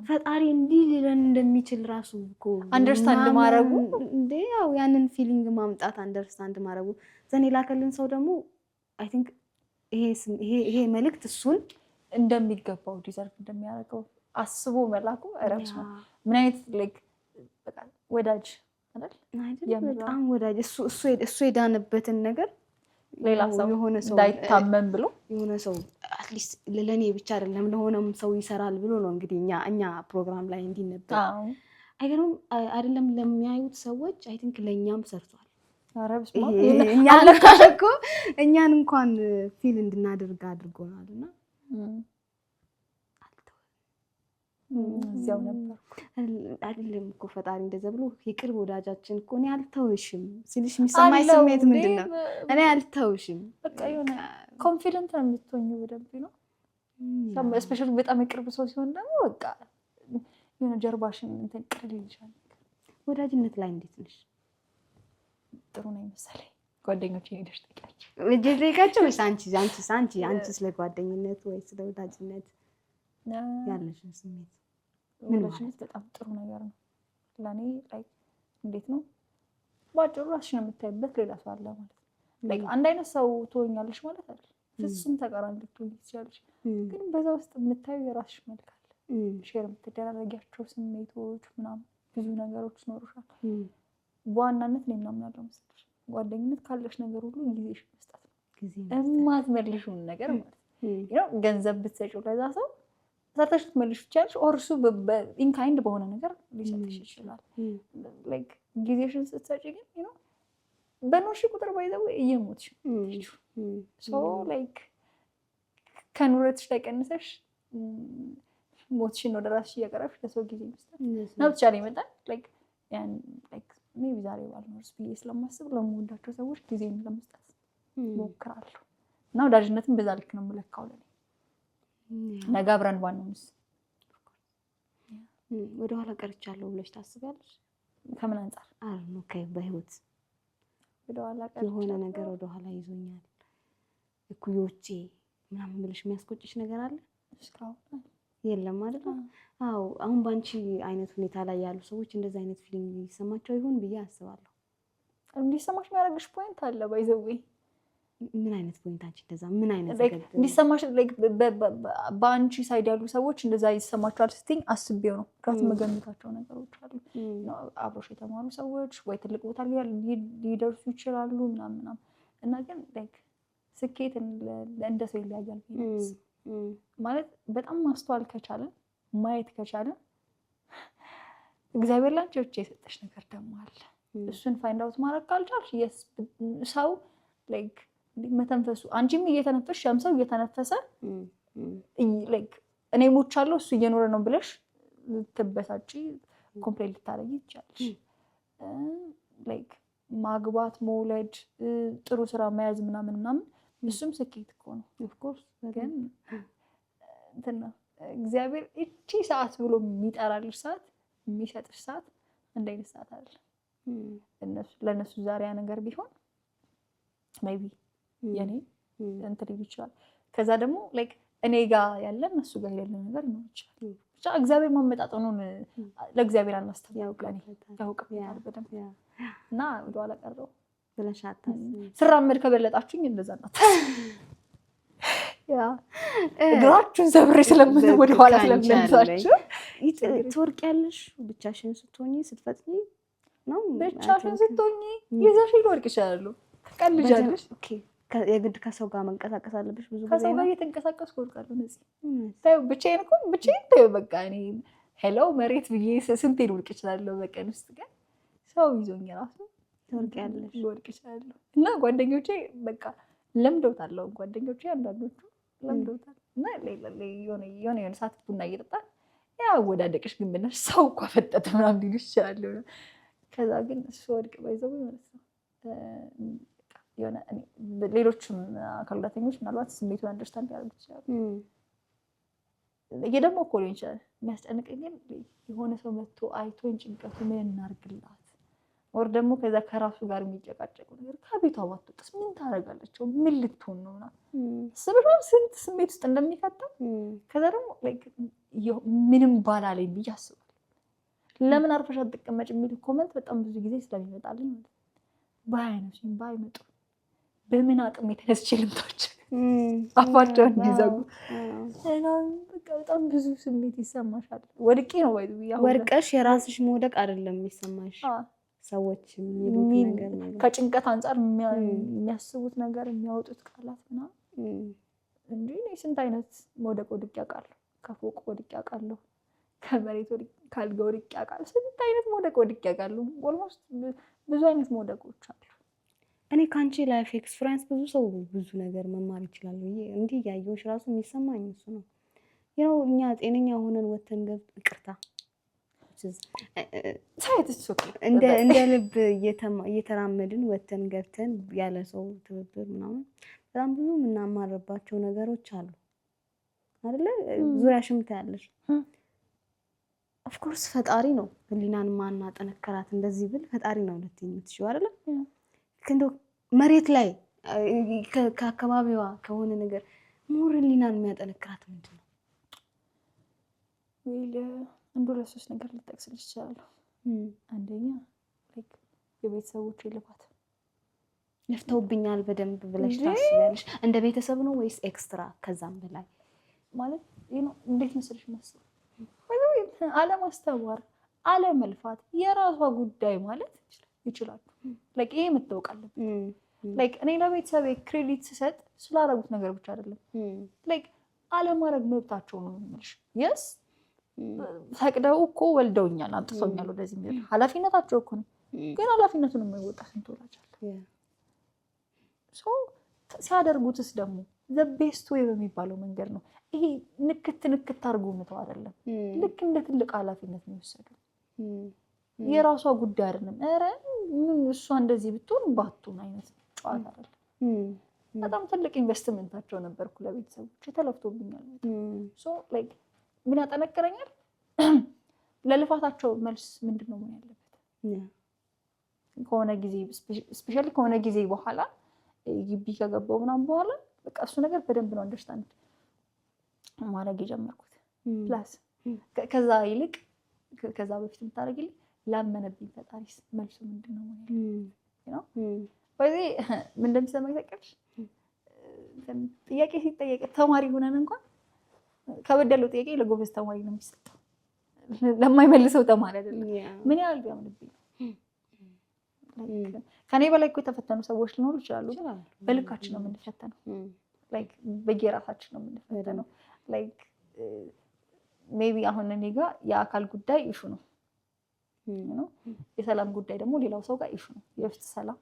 ፈጣሪ እንዲህ ሊለን እንደሚችል ራሱ እኮ አንደርስታንድ ማድረጉ እንዴ ያው ያንን ፊሊንግ ማምጣት አንደርስታንድ ማድረጉ ዘኔ ላከልን ሰው ደግሞ አይ ቲንክ ይሄ መልእክት እሱን እንደሚገባው ዲዘርቭ እንደሚያደርገው አስቦ መላኩ ረብስ ነው። ምን አይነት ላይክ በቃ ወዳጅ አይደል? በጣም ወዳጅ እሱ የዳነበትን ነገር ሌላ ሰው የሆነ ሰው እንዳይታመን ብሎ የሆነ ሰው አትሊስት ለኔ ብቻ አይደለም ለሆነም ሰው ይሰራል ብሎ ነው እንግዲህ እኛ ፕሮግራም ላይ እንዲነበብ አይገርም አይደለም ለሚያዩት ሰዎች አይ ቲንክ ለኛም ሰርቷል። አረብስ እኛን እንኳን ፊል እንድናደርግ አድርጎናልና እዚያው ነበር አይደለም እኮ ፈጣሪ እንደዛ ብሎ የቅርብ ወዳጃችን እኮ እኔ አልተውሽም ሲልሽ የሚሰማኝ ስሜት ምንድነው? እኔ አልተውሽም በቃ የሆነ ኮንፊደንት ነው የምትሆኚው በደንብ ነው። ስፔሻሊ በጣም የቅርብ ሰው ሲሆን ደግሞ በቃ የሆነ ጀርባሽን እንትን ቅርል ይልሻል። ወዳጅነት ላይ እንዴት ነሽ? ጥሩ ነው መሰለኝ። ጓደኞቼን ሄደሽ ጠይቂያቸው ወይስ አንቺ ስለ ጓደኝነት ወይ ስለ ወዳጅነት ያለሽን ስሜት? ወዳጅነት በጣም ጥሩ ነገር ነው ለኔ። ላይክ እንዴት ነው ባጭሩ ራስሽን የምታይበት ሌላ ሰው አለ ማለት ነው። ላይክ አንድ አይነት ሰው ትሆኛለሽ ማለት አይደል፣ ፍጹም ተቃራኒ ልትሆኚ ትችያለሽ። ግን በዛ ውስጥ የምታዩ የራስሽ መልክ አለ። ሼር የምትደራረጊያቸው ስሜቶች ምናምን ብዙ ነገሮች ይኖሩሻል። በዋናነት እኔ ምናምን ያለው መሰለሽ ጓደኝነት ካለሽ ነገር ሁሉ ጊዜሽን መስጠት ነው። የማትመልሺውን ነገር ማለት ነው። ገንዘብ ብትሰጪው ለዛ ሰው ሰርተሽ ልትመልሺው ትችያለሽ። ኦር እሱ ኢንካይንድ በሆነ ነገር ሊሰጥሽ ይችላል። ላይክ ጊዜሽን ስትሰጪ ግን በኖርሽ ቁጥር ባይዘው እየሞትሽ ሶ ላይክ ከኑረትሽ ላይ ቀንሰሽ ሞትሽን ወደ ራስሽ እያቀረብሽ ለሰው ጊዜ መስጠት ነው። ብቻ ላይ ይመጣል ላይክ ሜቢ ዛሬ ባልኖርስ ብዬ ስለማስብ ለምወዳቸው ሰዎች ጊዜን ለመስጠት ሞክራለሁ እና ወዳጅነትን በዛ ልክ ነው የምለካው ለኔ። ነገ አብረን ባንሆንስ ወደኋላ ቀርቻለሁ ብለሽ ታስቢያለሽ? ከምን አንጻር በህይወት ወደኋላ የሆነ ነገር ወደኋላ ይዞኛል እኩዮቼ ምናምን ብለሽ የሚያስቆጭሽ ነገር አለ? እስካሁን የለም አይደል? አዎ አሁን ባንቺ አይነት ሁኔታ ላይ ያሉ ሰዎች እንደዚህ አይነት ፊሊንግ ይሰማቸው ይሆን ብዬ አስባለሁ። እንዲሰማሽ የሚያደርግሽ ፖይንት አለ ባይዘዌ ምን አይነት ፖይንት አንቺ እንደዛ ምን አይነት ላይክ እንዲሰማሽ ላይክ በአንቺ ሳይድ ያሉ ሰዎች እንደዛ ይሰማቸዋል ስትይኝ አስቤው ነው ራስ መገመታቸው ነገሮች አሉ አብሮሽ የተማሩ ሰዎች ወይ ትልቅ ቦታ ሊደርሱ ይችላሉ ምናምን እና ግን ላይክ ስኬት እንደ ሰው ይለያያል ማለት በጣም ማስተዋል ከቻለን ማየት ከቻለን እግዚአብሔር ላንቺ ብቻ የሰጠሽ ነገር ደግሞ አለ እሱን ፋይንድ አውት ማድረግ ካልቻልሽ ሰው ላይክ መተንፈሱ አንቺም እየተነፈስሽ ያም ሰው እየተነፈሰ ላይክ እኔ ሞቻለሁ እሱ እየኖረ ነው ብለሽ ልትበሳጪ ኮምፕሌን ልታረጊ ይቻላል ላይክ ማግባት መውለድ ጥሩ ስራ መያዝ ምናምን እሱም ስኬት እኮ ነው ኦፍ ኮርስ ግን እንትና እግዚአብሔር እቺ ሰዓት ብሎ የሚጠራልሽ ሰዓት የሚሰጥሽ ሰዓት እንደ አይነት ሰዓት አይደለም ለነሱ ዛሬ ያ ነገር ቢሆን ሜቢ የኔ እንትን ይችላል ከዛ ደግሞ ላይክ እኔ ጋር ያለ እነሱ ጋር ያለ ነገር ነው ይችላል ብቻ እግዚአብሔር ማመጣጠኑን ለእግዚአብሔር አናስተው ያውቃል በደንብ እና ወደኋላ ቀረው ብለሻታስ ስራመድ ከበለጣችሁኝ እንደዛ ናት ያ እግራችሁን ሰብሬ ስለምን ወደኋላ ስለምንሳችሁ ትወርቂያለሽ ብቻሽን ስትሆኚ ስትፈጥኚ ነው ብቻሽን ስትሆኚ ይዘሽ ልወርቅ ይችላል ትቀልጃለሽ ኦኬ የግድ ከሰው ጋር መንቀሳቀስ አለብሽ ብዙ ጊዜ ከሰው ጋር እየተንቀሳቀስኩ ወርቃለሁ ነፂ ታዩ ብቻዬን ታዩ በቃ እኔ ሄሎ መሬት ብዬ ስንቴ ልወርቅ እችላለሁ በቀን ውስጥ ግን ሰው ይዞኝ ራሱ ትወርቂያለሽ ልወርቅ እችላለሁ እና ጓደኞቼ በቃ ለምደውታል ጓደኞቼ አንዳንዶቹ ለምደውታል እና የሆነ ሰዓት ቡና እየጠጣን ያ ወዳደቅሽ ግን ብነሽ ሰው እኮ ፈጠጠ ምናምን ሊሉ ይችላሉ ከዛ ግን እሱ ወድቅ ባይዘው ማለት ነው የሆነ ሌሎችም አካል ጉዳተኞች ምናልባት ስሜቱን አንደርስታንድ ያደርጉ ይችላሉ ይሄ ደግሞ እኮ ሊሆን ይችላል የሚያስጨንቀኝ ግን የሆነ ሰው መጥቶ አይቶኝ ጭንቀቱ ምን እናርግላት ወር ደግሞ ከዛ ከራሱ ጋር የሚጨቃጨቁ ነገር ከቤቷ ባትወጣስ ምን ታደርጋለች ምን ልትሆን ነው ስብራው ስንት ስሜት ውስጥ እንደሚከተው ከዛ ደግሞ ላይክ ምንም ባላለኝ ብዬ አስባለሁ ለምን አርፈሽ አትቀመጭ የሚል ኮሜንት በጣም ብዙ ጊዜ ስለሚመጣልኝ ማለት ባይነሽም ባይመጡ በምን አቅም የተነስቼ ልምታቸው አፋቸውን እንዲዘጉ በቃ በጣም ብዙ ስሜት ይሰማሻል ወድቄ ነው ወርቀሽ የራስሽ መውደቅ አይደለም የሚሰማሽ ሰዎች የሚሉት ነገር ከጭንቀት አንፃር የሚያስቡት ነገር የሚያወጡት ቃላት ምናምን እንጂ እኔ ስንት አይነት መውደቅ ወድቄ አውቃለሁ ከፎቅ ወድቄ አውቃለሁ ከመሬት ካልጋ ወድቄ አውቃለሁ ስንት አይነት መውደቅ ወድቄ አውቃለሁ ኦልሞስት ብዙ አይነት መውደቆች አሉ እኔ ካንቺ ላይፍ ኤክስፒሪየንስ ብዙ ሰው ብዙ ነገር መማር ይችላል እንዲህ ያየሁሽ ራሱ የሚሰማኝ እሱ ነው ያው እኛ ጤነኛ ሆነን ወተን ይቅርታ እንደ ልብ እየተራመድን ወተን ገብተን ያለ ሰው ትብብር ምናምን በጣም ብዙ የምናማርባቸው ነገሮች አሉ አይደለ ዙሪያሽም ታያለሽ ኦፍ ኮርስ ፈጣሪ ነው ህሊናን ማናጠነከራት እንደዚህ ብል ፈጣሪ ነው ልትይ የምትችይው አይደለ እንደው መሬት ላይ ከአካባቢዋ ከሆነ ነገር ሞር ህሊናን የሚያጠነክራት ምንድን ነው አንዱ ለሶስት ነገር ልጠቅስልሽ እችላለሁ አንደኛ ላይክ የቤተሰቦቼ ልፋት ለፍተውብኛል በደንብ ብለሽ ታስቢያለሽ እንደ ቤተሰብ ነው ወይስ ኤክስትራ ከዛም በላይ ማለት እንዴት መስልሽ መስል አለማስተዋር አለመልፋት የራሷ ጉዳይ ማለት ይችላል ላይክ ይሄ መታወቅ አለበት ላይክ እኔ ለቤተሰቤ ክሬዲት ስሰጥ ስላደረጉት ነገር ብቻ አይደለም ላይክ አለማድረግ መብታቸው ነው የምልሽ yes ፈቅደው እኮ ወልደውኛል አጥተውኛል ወደዚህ ምድር ኃላፊነታቸው እኮ ነው ግን ኃላፊነቱን የማይወጣ ስንት ወላጅ አለ ሶ ሲያደርጉትስ ደግሞ the best way በሚባለው መንገድ ነው ይሄ ንክት አድርጎ መተው አይደለም ልክ እንደ ትልቅ ኃላፊነት ነው የወሰደው የራሷ ጉዳይ አይደለም ኧረ እሷ እንደዚህ ብትሆን ባትሆን አይነት ጨዋታ አይደለም በጣም ትልቅ ኢንቨስትመንታቸው ነበርኩ ለቤተሰቦች ተለፍቶብኛል ሶ ላይክ ምን ያጠነክረኛል ለልፋታቸው መልስ ምንድነው ምን ያለበት ከሆነ ጊዜ ስፔሻሊ ከሆነ ጊዜ በኋላ ግቢ ከገባው ምናምን በኋላ በቃ እሱ ነገር በደንብ ነው አንደርስታንድ ማድረግ የጀመርኩት ፕላስ ከዛ ይልቅ ከዛ በፊት የምታደርጊልኝ ላመነብኝ ፈጣሪስ መልሱ ምንድነው ነው በዚህ ምን እንደሚሰማኝ ታውቂያለሽ? ጥያቄ ሲጠየቅ ተማሪ ሆነን እንኳን ከበደለው ጥያቄ ለጎበዝ ተማሪ ነው የሚሰጠው፣ ለማይመልሰው ተማሪ አይደለም። ምን ያህል ቢያምንብኝ ከኔ በላይ እኮ የተፈተኑ ሰዎች ሊኖሩ ይችላሉ። በልካችን ነው የምንፈተነው፣ ላይክ በየራሳችን ነው የምንፈተነው። ላይክ ሜቢ አሁን እኔ ጋር የአካል ጉዳይ ኢሹ ነው፣ የሰላም ጉዳይ ደግሞ ሌላው ሰው ጋር ኢሹ ነው። የውስጥ ሰላም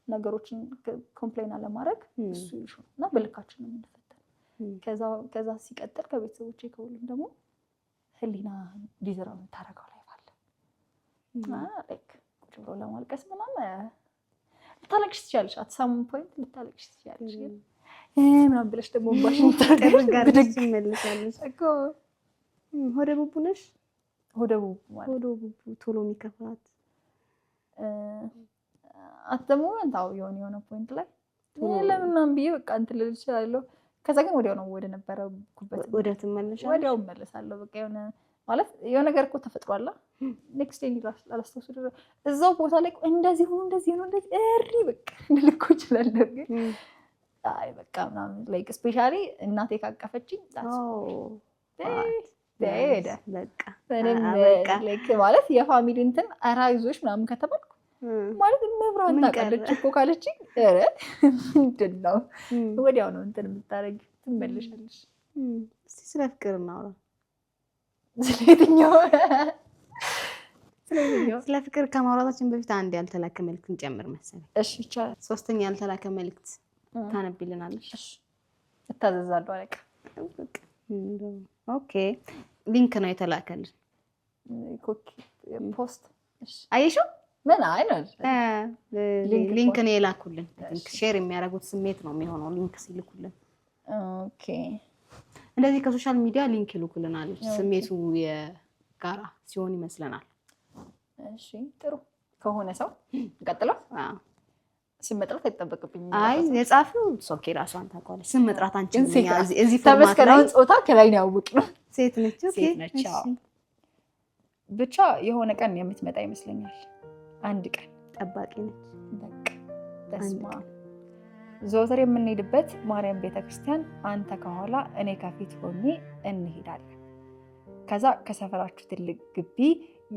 ነገሮችን ኮምፕሌን አለማድረግ እሱ ኢሹ ነው እና በልካችን ነው የምንፈተነው። ከዛ ሲቀጥል ከቤተሰቦቼ ከሁሉም ደግሞ ህሊና ዲዘራ የምታደርገው ላይ ባለ ላይክ ቁጭ ብሎ ለማልቀስ ምናምን ልታለቅሽ ትችያለሽ። አት ሳም ፖይንት ልታለቅሽ ትችያለሽ ምናምን ብለሽ ደግሞ ባሽን ብድግ መልሳለሽ እኮ። ሆደ ቡቡ ነሽ? ሆደ ቡቡ ማለት ሆደ ቡቡ ቶሎ የሚከፋት አትሞመንት አው የሆነ ፖይንት ላይ ለምንም ብዬ በቃ እንትን ልል እችላለሁ። ከዛ ግን ወዲያው ነው ወደ ነበረኩበት ወደ ትመለሻለሽ። ወዲያው መለሳለሁ። በቃ የሆነ ማለት የሆነ ነገር እኮ ተፈጥሯል። ኔክስት ዴይ ላስተውስ እዛው ቦታ ላይ እንደዚህ ሆኖ እንደዚህ እሪ በቃ ልልኮ ይችላል። ግን አይ በቃ ምናምን ላይክ ስፔሻሊ እናቴ ካቀፈችኝ ላይክ ማለት የፋሚሊ እንትን አራይዞች ምናምን ከተባልኩ ማለት መብራን ታውቃለች እኮ ካለችኝ ኧረ ምንድን ነው ወዲያው ነው እንትን የምታደርጊው፣ ትመለሻለሽ። እስኪ ስለ ፍቅር እናውራ። ስለ ፍቅር ከማውራታችን በፊት አንድ ያልተላከ መልዕክት እንጨምር መሰለኝ። እሺ ይቻላል። 3ኛ ያልተላከ መልዕክት ታነቢልናለሽ? እሺ እታዘዛለሁ። አለቃ ኦኬ። ሊንክ ነው የተላከልን ፖስት። አየሽው? ምን አይነት ሊንክ ነው የላኩልን። ሼር የሚያደርጉት ስሜት ነው የሚሆነው ሊንክ ሲልኩልን። ኦኬ እንደዚህ ከሶሻል ሚዲያ ሊንክ ይልኩልናል። ስሜቱ የጋራ ሲሆን ይመስለናል። እሺ ጥሩ ከሆነ ሰው እንቀጥለው። ስም መጥራት አይጠበቅብኝም። አይ የጻፈው ሶኬ ራሷን ታውቃለች። ስም መጥራት አንቺን እዚህ ፎርማት ላይ ጾታ ከላይ ነው ያወቅነው። ሴት ነች። ኦኬ ሴት ነች። ብቻ የሆነ ቀን የምትመጣ ይመስለኛል። አንድ ቀን ጠባቂ ነች። በቃ ተስማ ዘወትር የምንሄድበት ማርያም ቤተክርስቲያን አንተ ከኋላ እኔ ከፊት ሆኜ እንሄዳለን። ከዛ ከሰፈራችሁ ትልቅ ግቢ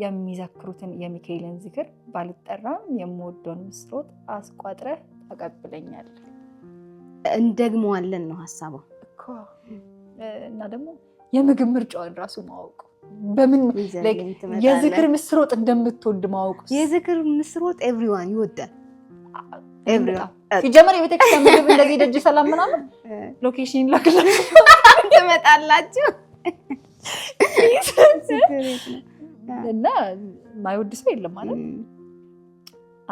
የሚዘክሩትን የሚካኤልን ዝክር ባልጠራም የምወደውን ምስሮት አስቋጥረህ ታቀብለኛለህ። እንደግመዋለን ነው ሐሳቧ እኮ። እና ደግሞ የምግብ ምርጫውን ራሱ ማወቅ በምን የዝክር ምስሮት እንደምትወድ ማወቅ። የዝክር ምስሮት ኤቭሪዋን ይወዳል። ኤቭሪዋን ሲጀመር የቤተክርስቲያን ምግብ እንደዚህ ደጅ ሰላም ምናምን ሎኬሽን ላክላችሁ ትመጣላችሁ እና ማይወድ ሰው የለም ማለት።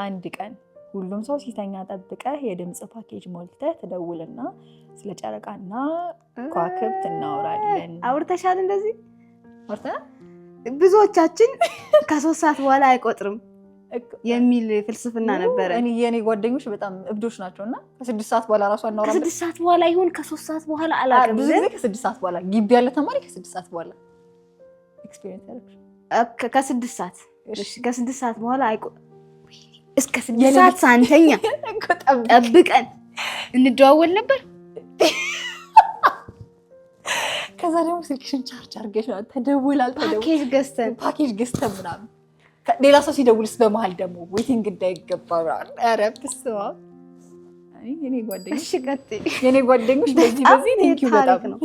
አንድ ቀን ሁሉም ሰው ሲተኛ ጠብቀህ የድምጽ ፓኬጅ ሞልተህ ትደውልና ስለ ጨረቃና ከዋክብት እናወራለን። አውርተሻል? እንደዚህ አውርተናል። ብዙዎቻችን ከ3 ሰዓት በኋላ አይቆጥርም የሚል ፍልስፍና ነበረ። እኔ የኔ ጓደኞች በጣም እብዶች ናቸውና ከ6 ሰዓት በኋላ ራሱ አናወራለን። ከ6 ሰዓት በኋላ ይሁን ከ3 ሰዓት በኋላ አላውቅም። ብዙ ጊዜ ከ6 ሰዓት በኋላ ግቢ ያለ ተማሪ ከ6 ሰዓት በኋላ ኤክስፒሪየንስ ያደርጋል። ከ6 ሰዓት እሺ፣ ከ6 ሰዓት በኋላ እስከ 6 ሰዓት ሳንተኛ ጠብቀን እንደዋወል ነበር። ከዛ ደግሞ ስልክሽን ቻርጅ አድርገሽ ተደውላል ፓኬጅ ገዝተን ምናምን ሌላ ሰው ሲደውልስ በመሀል ደግሞ ዌቲንግ እንዳይገባ ምናምን። ኧረ በስመ አብ። የኔ ጓደኞች እሺ ቀጥይ። የኔ ጓደኞች በዚህ ቴንኪው በጣም ነው።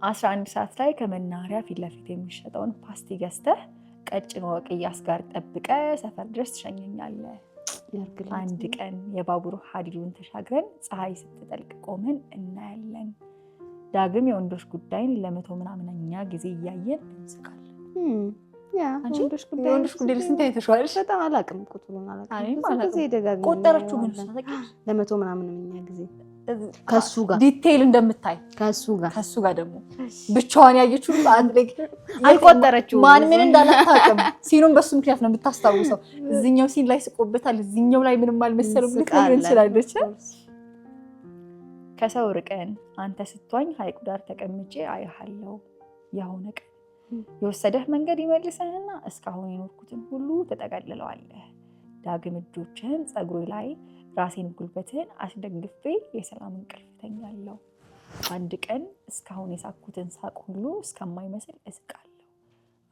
11 ሰዓት ላይ ከመናኸሪያ ፊት ለፊት የሚሸጠውን ፓስቲ ገዝተህ ቀጭን ወቅያስ ጋር ጠብቀህ ሰፈር ድረስ ትሸኘኛለህ። አንድ ቀን የባቡር ሀዲዱን ተሻግረን ፀሐይ ስትጠልቅ ቆመን እናያለን። ዳግም የወንዶች ጉዳይን ለ100 ምናምነኛ ጊዜ እያየን እንስቃለን። አንቺ የወንዶች ጉዳይ ስንት አይተሽዋል? በጣም አላውቅም፣ ቁጥሩን አላውቅም። ቆጠረችው ግን ለ100 ምናምነኛ ጊዜ ከሱ ጋር ዲቴይል እንደምታይ ከሱ ጋር ደግሞ ብቻዋን ያየችው አንድ ላይ አልቆጠረችው። ማን ምን እንዳላታውቅም ሲኑን በሱ ምክንያት ነው የምታስታውሰው። እዚህኛው ሲን ላይ ስቆበታል፣ እዚህኛው ላይ ምንም አልመሰለም ልትሆን እንችላለች። ከሰው ርቀን አንተ ስትዋኝ ሐይቁ ዳር ተቀምጬ አያሃለው። የሆነ ቀን የወሰደህ መንገድ ይመልሰህና እስካሁን የኖርኩትን ሁሉ ተጠቀልለዋለህ። ዳግም እጆችህን ፀጉሬ ላይ ራሴን ጉልበትህን አስደግፌ የሰላም እንቅልፍ ተኛለሁ። አንድ ቀን እስካሁን የሳኩትን ሳቅ ሁሉ እስከማይመስል እስቃለሁ።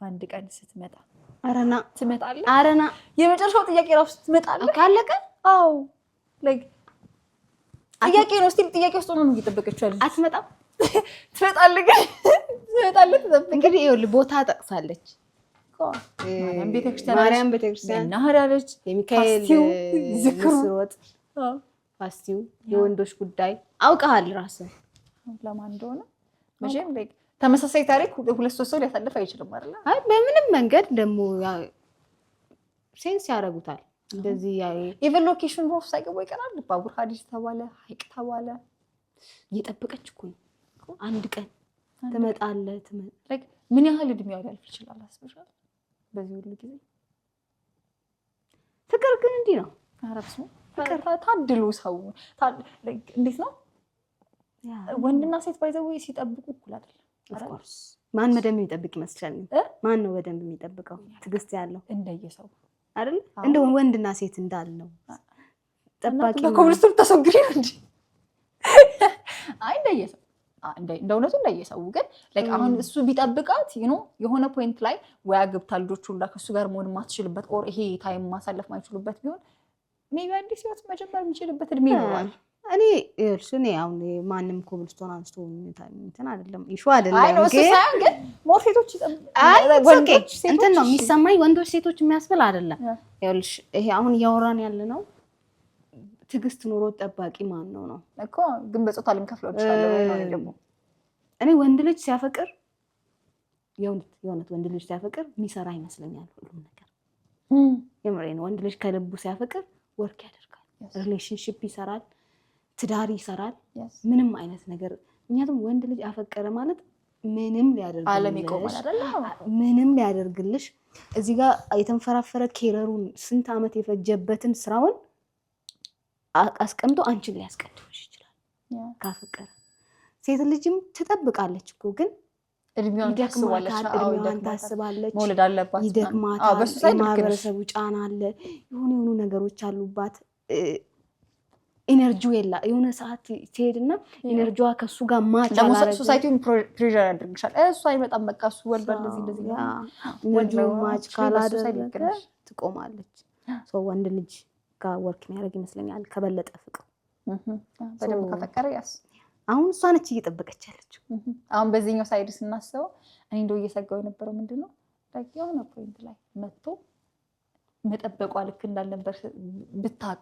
አንድ ቀን ስትመጣ አረና ትመጣለህ። አረና የመጨረሻው ጥያቄ ራሱ ትመጣለህ። ካለቀ አዎ ላይክ ጥያቄ ነው። እስቲ ጥያቄ ውስጥ ነው እየጠበቀችው ያለች። አትመጣም። ትመጣለህ ግን ትመጣለህ። ተጠብቅ እንግዲህ ይኸውልህ ቦታ ጠቅሳለች። ማርያም ቤተክርስቲያን ናህዳለች። የሚካኤል ዝክሩ ወጥ ፓስቲው የወንዶች ጉዳይ አውቀሃል ራስህ ለማን እንደሆነ መቼም ላይክ ተመሳሳይ ታሪክ ሁለት ሶስት ሰው ሊያሳልፍ አይችልም አይደል? አይ በምንም መንገድ ደግሞ ሴንስ ያደርጉታል። እንደዚህ ኢቨን ሎኬሽን ሮፍ ሳይገባ ይቀራል። ባቡር ሐዲድ ተባለ፣ ሐይቅ ተባለ። እየጠበቀች እኮ ነው። አንድ ቀን ትመጣለህ። ላይክ ምን ያህል እድሜው ሊያልፍ ይችላል አስበሻል? በዚህ ሁሉ ጊዜ ፍቅር ግን እንዲህ ነው። አረፍሱ ታድሉ ሰው እንዴት ነው ወንድና ሴት ባይዘው ሲጠብቁ እኩል አይደለም። ኦፍኮርስ ማን በደንብ የሚጠብቅ ይመስላል? ማን ነው በደንብ የሚጠብቀው? ትዕግስት ያለው እንደየሰው አይደል? እንደው ወንድና ሴት እንዳልነው ጠባቂ በኮብልስቶን ተሰግሪ እንጂ አይ እንደየሰው እንደ እውነቱ እንደየሰው ግን ላይክ አሁን እሱ ቢጠብቃት የሆነ ፖይንት ላይ ወይ አግብታ ልጆች ሁላ ከሱ ጋር መሆን ማትችልበት ኦር ይሄ ታይም ማሳለፍ ማይችሉበት ቢሆን ሜቢ አዲስ ህይወት መጀመር የሚችልበት እድሜ ይኖራል። እኔ እርሱኔ አሁን ማንም ኮብልስቶን አንስቶ እንትን አይደለም ኢሹ አይደለም። አይ ነው ሳይሆን ግን ሞር ሴቶች ወንዶች እንትን ነው የሚሰማኝ ወንዶች ሴቶች የሚያስብል አይደለም። ይኸውልሽ ይሄ አሁን እያወራን ያለ ነው ትዕግስት ኑሮ ጠባቂ ማን ነው እኮ ግን በጾታ ልንከፍለው ይችላል ወይ ደግሞ እኔ ወንድ ልጅ ሲያፈቅር የእውነት ወንድ ልጅ ሲያፈቅር የሚሰራ ይመስለኛል ሁሉም ነገር። የምሬን ወንድ ልጅ ከልቡ ሲያፈቅር ወርክ ያደርጋል፣ ሪሌሽንሺፕ ይሰራል፣ ትዳር ይሰራል፣ ምንም አይነት ነገር። ምክንያቱም ወንድ ልጅ አፈቀረ ማለት ምንም ሊያደርግልሽ ዓለም ይቆማል አይደል? ምንም ሊያደርግልሽ እዚህ ጋር የተንፈራፈረ ኬረሩን ስንት ዓመት የፈጀበትን ስራውን አስቀምጦ አንቺን ሊያስቀድምሽ ይችላል ካፈቀረ። ሴት ልጅም ትጠብቃለች እኮ ግን እድሜዋን ታስባለች፣ መውለድ አለባት፣ ይደክማታል፣ የማህበረሰቡ ጫና አለ፣ የሆኑ ነገሮች አሉባት። ኢነርጂው የላ የሆነ ሰዓት ትሄድና ኢነርጂዋ ከሱ ጋር ማች አላረገ ሶሳይቲውን ፕሬሸር ያደርግሻል። እሱ አይመጣም በቃ እሱ ወልዷል እንደዚህ ኢነርጂው ማች ካላደረገ ትቆማለች። ወንድ ልጅ ጋር ወርክ የሚያደርግ ይመስለኛል ከበለጠ ፍቅር በደንብ ከፈቀረ ያስ አሁን እሷ ነች እየጠበቀች ያለችው። አሁን በዚህኛው ሳይድ ስናስበው እኔ እንደው እየሰጋው የነበረው ምንድነው ላይክ የሆነ ፖይንት ላይ መጥቶ መጠበቋ ልክ እንዳልነበር ብታቅ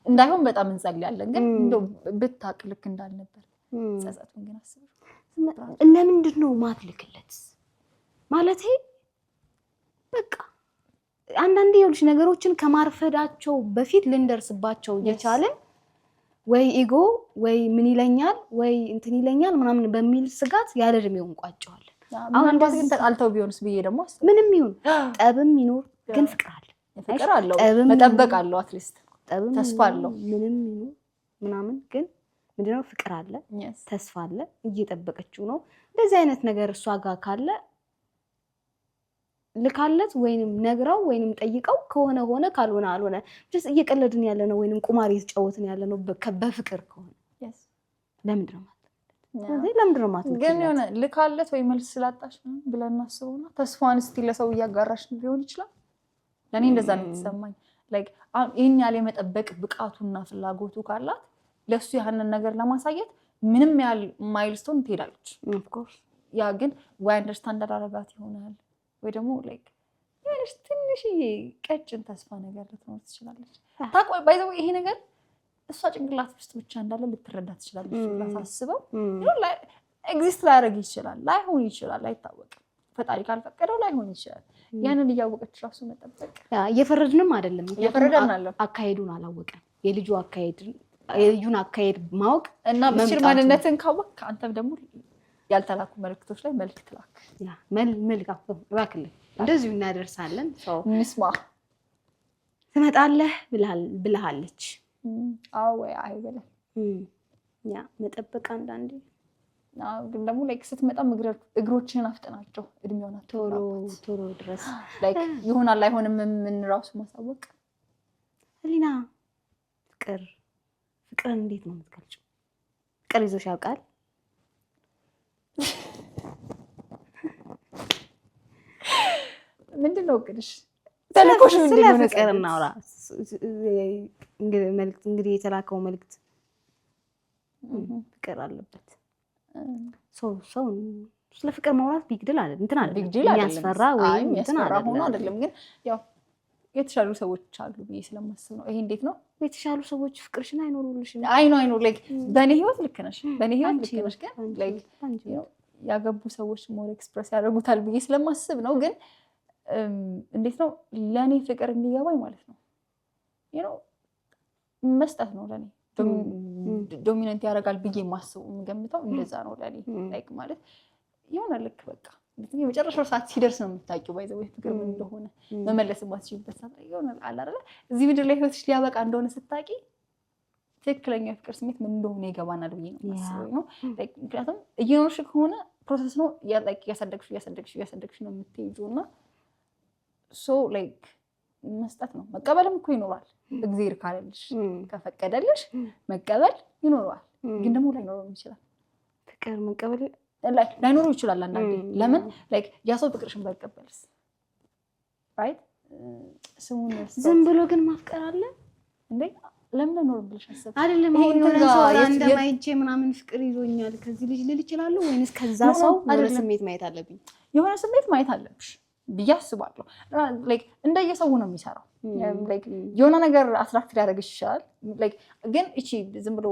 እንዳይሆን በጣም እንጸልያለን። ግን እንደው ብታቅ ልክ እንዳልነበር ጸጸቱን ግን አስበው ለምንድን ነው ማትልክለት ማለት በቃ አንዳንዴ ይኸውልሽ ነገሮችን ከማርፈዳቸው በፊት ልንደርስባቸው እየቻለን ወይ ኢጎ ወይ ምን ይለኛል ወይ እንትን ይለኛል ምናምን በሚል ስጋት ያለ እድሜው እንቋጨዋለን። አሁን እንደዚህ ተጣልተው ቢሆንስ ብዬ ደግሞ ምንም ይሁን ጠብም ይኖር ግን ፍቅር አለው መጠበቅ አለው አትሊስት ተስፋ አለው። ምንም ይሁን ምናምን ግን ምንድነው ፍቅር አለ ተስፋ አለ እየጠበቀችው ነው። እንደዚህ አይነት ነገር እሷ ጋር ካለ ልካለት ወይንም ነግራው ወይንም ጠይቀው ከሆነ ሆነ ካልሆነ አልሆነ just እየቀለድን ያለ ነው ወይንም ቁማር እየተጫወትን ያለ ነው በፍቅር ከሆነ ለምንድን ነው ማለት ግን የሆነ ልካለት ወይ መልስ ስላጣሽ ነው ብለን እናስበውና ተስፋን እስቲ ለሰው እያጋራሽ ሊሆን ይችላል። ለኔ እንደዛ ነው የተሰማኝ። ላይክ ይሄን ያለ መጠበቅ ብቃቱና ፍላጎቱ ካላት ለሱ ያንን ነገር ለማሳየት ምንም ያህል ማይልስቶን ትሄዳለች። ኦፍ ኮርስ ያ ግን ወይ አንደርስታንድ አደረጋት ይሆናል ወይ ደግሞ ላይክ ያለሽ ትንሽዬ ቀጭን ተስፋ ነገር ልትኖር ትችላለች። ታቆይ ባይዘው ይሄ ነገር እሷ ጭንቅላት ውስጥ ብቻ እንዳለ ልትረዳ ትችላለች። ለታስበው ኤግዚስት ላያደርግ ይችላል፣ ላይሆን ይችላል፣ አይታወቅም። ፈጣሪ ካልፈቀደው ላይሆን ይችላል። ያንን እያወቀች ራሱ መጠበቅ እየፈረድንም አይደለም እየፈረደናል። አካሄዱን አላወቀም። የልጁን አካሄድ ማወቅ እና ብቻ ማንነትን ካወቅ አንተም ደግሞ ያልተላኩ መልክቶች ላይ መልክት ላክ መልካም እባክልህ እንደዚሁ እናደርሳለን። እንስማ ትመጣለህ ብለሃለች። አዎ ወይ አይበለ ያ መጠበቅ አንዳንዴ ግን ደግሞ ላይክ ስትመጣም እግሮችን አፍጥናቸው እድሜውና ቶሎ ድረስ ላይክ ይሆናል አይሆንም ምን ራሱ ማሳወቅ ህሊና ፍቅርን እንዴት ነው የምትገልጪው? ፍቅር ይዞሽ ያውቃል? ምንድነው እቅድሽ? ስለ ፍቅር እናውራ። እንግዲህ የተላከው መልዕክት ፍቅር አለበት። ሰው ስለ ፍቅር ማውራት ቢግ ዲል አይደለም፣ እንትን አይደለም የሚያስፈራ ወይም እንትን አይደለም። ግን ያው የተሻሉ ሰዎች አሉ ብዬ ስለማስብ ነው። ይሄ እንዴት ነው የተሻሉ ሰዎች ፍቅርሽን አይኖሩልሽም? አይኖ ላይክ በእኔ ህይወት ልክ ነሽ፣ በእኔ ህይወት ልክ ነሽ። ግን ላይክ ያገቡ ሰዎች ሞር ኤክስፕረስ ያደርጉታል ብዬ ስለማስብ ነው። ግን እንዴት ነው ለእኔ ፍቅር የሚገባኝ ማለት ነው መስጠት ነው። ለእኔ ዶሚናንት ያደርጋል ብዬ የማስበው የምገምተው እንደዛ ነው። ለእኔ ላይክ ማለት የሆነ ልክ በቃ የመጨረሻው ሰዓት ሲደርስ ነው የምታውቂው ባይዘው ፍቅር ምን እንደሆነ መመለስ የማትችይበት ሰዓት የሆነ አለ አይደለ? እዚህ ምድር ላይ ህይወትሽ ሊያበቃ እንደሆነ ስታውቂ ትክክለኛ የፍቅር ስሜት ምን እንደሆነ ይገባናል ብዬ ነው የማስበው ነው። ምክንያቱም እየኖርሽ ከሆነ ፕሮሰስ ነው እያሳደግሽ ነው የምትሄጂው እና ሶ ላይክ መስጠት ነው። መቀበልም እኮ ይኖራል። እግዚአብሔር ካለልሽ ከፈቀደልሽ መቀበል ይኖረዋል። ግን ደግሞ ላይኖረው ይችላል። ፍቅር መቀበል ላይኖረው ይችላል አንዳንዴ። ለምን ላይክ ያ ሰው ፍቅርሽን ባይቀበልስ? ራይት ስሙን ዝም ብሎ ግን ማፍቀር አለ እንዴ? ለምን ነው ብለሽ አሰብ አይደለም? የሆነ ሰው እንደማይቼ ምናምን ፍቅር ይዞኛል ከዚህ ልጅ ልል ይችላል ወይንስ ከዛ ሰው የሆነ ስሜት ማየት አለብኝ? የሆነ ስሜት ማየት አለብሽ ብዬ አስባለሁ። ላይክ እንደየሰው ነው የሚሰራው። ላይክ የሆነ ነገር አትራክት ሊያደርግሽ ይችላል። ላይክ ግን እቺ ዝም ብሎ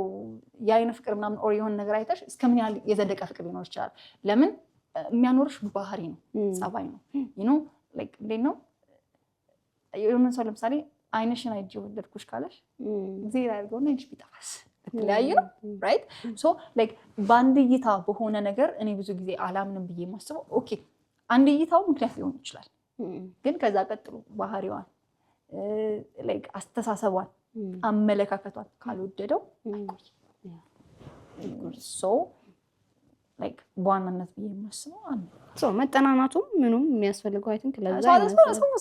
የአይነ ፍቅር ምናምን ኦር የሆነ ነገር አይተሽ እስከምን ያህል የዘደቀ ፍቅር ሊኖር ይችላል? ለምን የሚያኖርሽ ባህሪ ነው፣ ጸባይ ነው። ላይክ እንዴት ነው የሆነ ሰው ለምሳሌ አይንሽን አይቼ ወደድኩሽ ካለሽ እግዚአብሔር ያድርገውና አይንሽ ቢጠፋስ በተለያየ ነው። ራይት ሶ ላይክ በአንድ እይታ በሆነ ነገር እኔ ብዙ ጊዜ አላምንም ብዬ የማስበው ኦኬ አንድ እይታው ምክንያት ሊሆን ይችላል። ግን ከዛ ቀጥሎ ባህሪዋን ላይክ አስተሳሰቧን አመለካከቷን ካልወደደው ሶ ላይክ በዋናነት ብዬ የማስበው መጠናናቱም ምኑም የሚያስፈልገው አይ ቲንክ ለዛ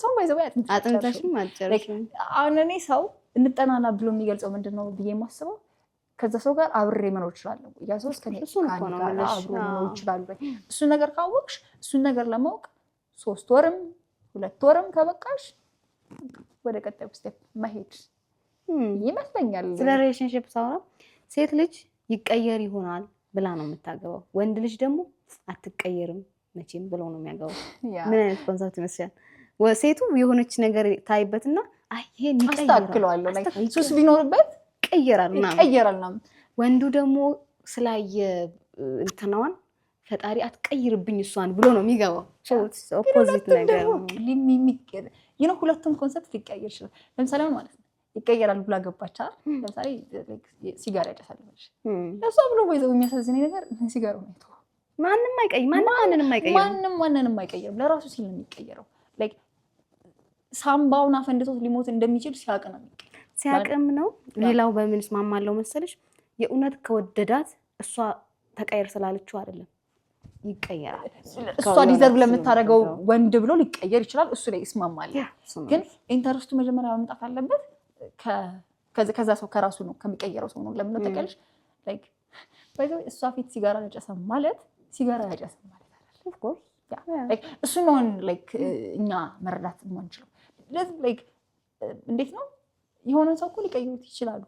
ሰው ባይዘው አጥንተሽም አጨረሽም። አሁን እኔ ሰው እንጠናና ብሎ የሚገልጸው ምንድን ነው ብዬ የማስበው ከዛ ሰው ጋር አብሬ መኖር እችላለሁ። ያ ሰው እስከ አብሮ መኖር ይችላሉ። እሱን ነገር ካወቅሽ እሱን ነገር ለማወቅ 3 ወርም 2 ወርም ከበቃሽ ወደ ቀጣዩ ስቴፕ መሄድ ይመስለኛል። ስለ ሪሌሽንሺፕ ሳወራ ሴት ልጅ ይቀየር ይሆናል ብላ ነው የምታገባው፣ ወንድ ልጅ ደግሞ አትቀየርም መቼም ብሎ ነው የሚያገባው። ምን አይነት ኮንሰፕት ይመስላል? ሴቱ የሆነች ነገር ታይበትና አይ ይሄን አስተካክለዋለሁ ላይክ ሱስ ቢኖርበት ይቀየራል። ወንዱ ደግሞ ስላየ እንትናዋን ፈጣሪ አትቀይርብኝ እሷን ብሎ ነው የሚገባው። ኦፖዚት ነገር ነው። ሁለቱም ኮንሰፕት ሊቀየር ይችላል። ለምሳሌ ማለት ነው ይቀየራል ብላ ገባች አይደል? ለምሳሌ ሲጋራ ያጨሳል ማለት ለሷ ብሎ ወይዘው የሚያሳዝነኝ ነገር ሲጋራው ነው አይተው ማንንም አይቀይርም። ለራሱ ሲል ነው የሚቀየረው። ላይክ ሳምባውን አፈንድቶት ሊሞት እንደሚችል ሲያውቅ ነው የሚቀየረው። ሲያቅም ነው። ሌላው በምን ስማማለው መሰለሽ? የእውነት ከወደዳት እሷ ተቀየር ስላለችው አይደለም ይቀየራል። እሷ ዲዘርቭ ለምታደርገው ወንድ ብሎ ሊቀየር ይችላል። እሱ ላይ ይስማማል። ግን ኢንተረስቱ መጀመሪያ መምጣት አለበት ከዛ ሰው ከራሱ ነው ከሚቀየረው ሰው ነው። ለምን ተቀየርሽ? ላይክ ባይዘው እሷ ፊት ሲጋራ ያጨሰ ማለት ሲጋራ ያጨሰ ማለት አይደለም። ኦፍ ኮርስ ላይክ እሱ ነው ላይክ እኛ መረዳት የማንችለው። ላይክ እንዴት ነው የሆነ ሰው እኮ ሊቀይሩት ይችላሉ።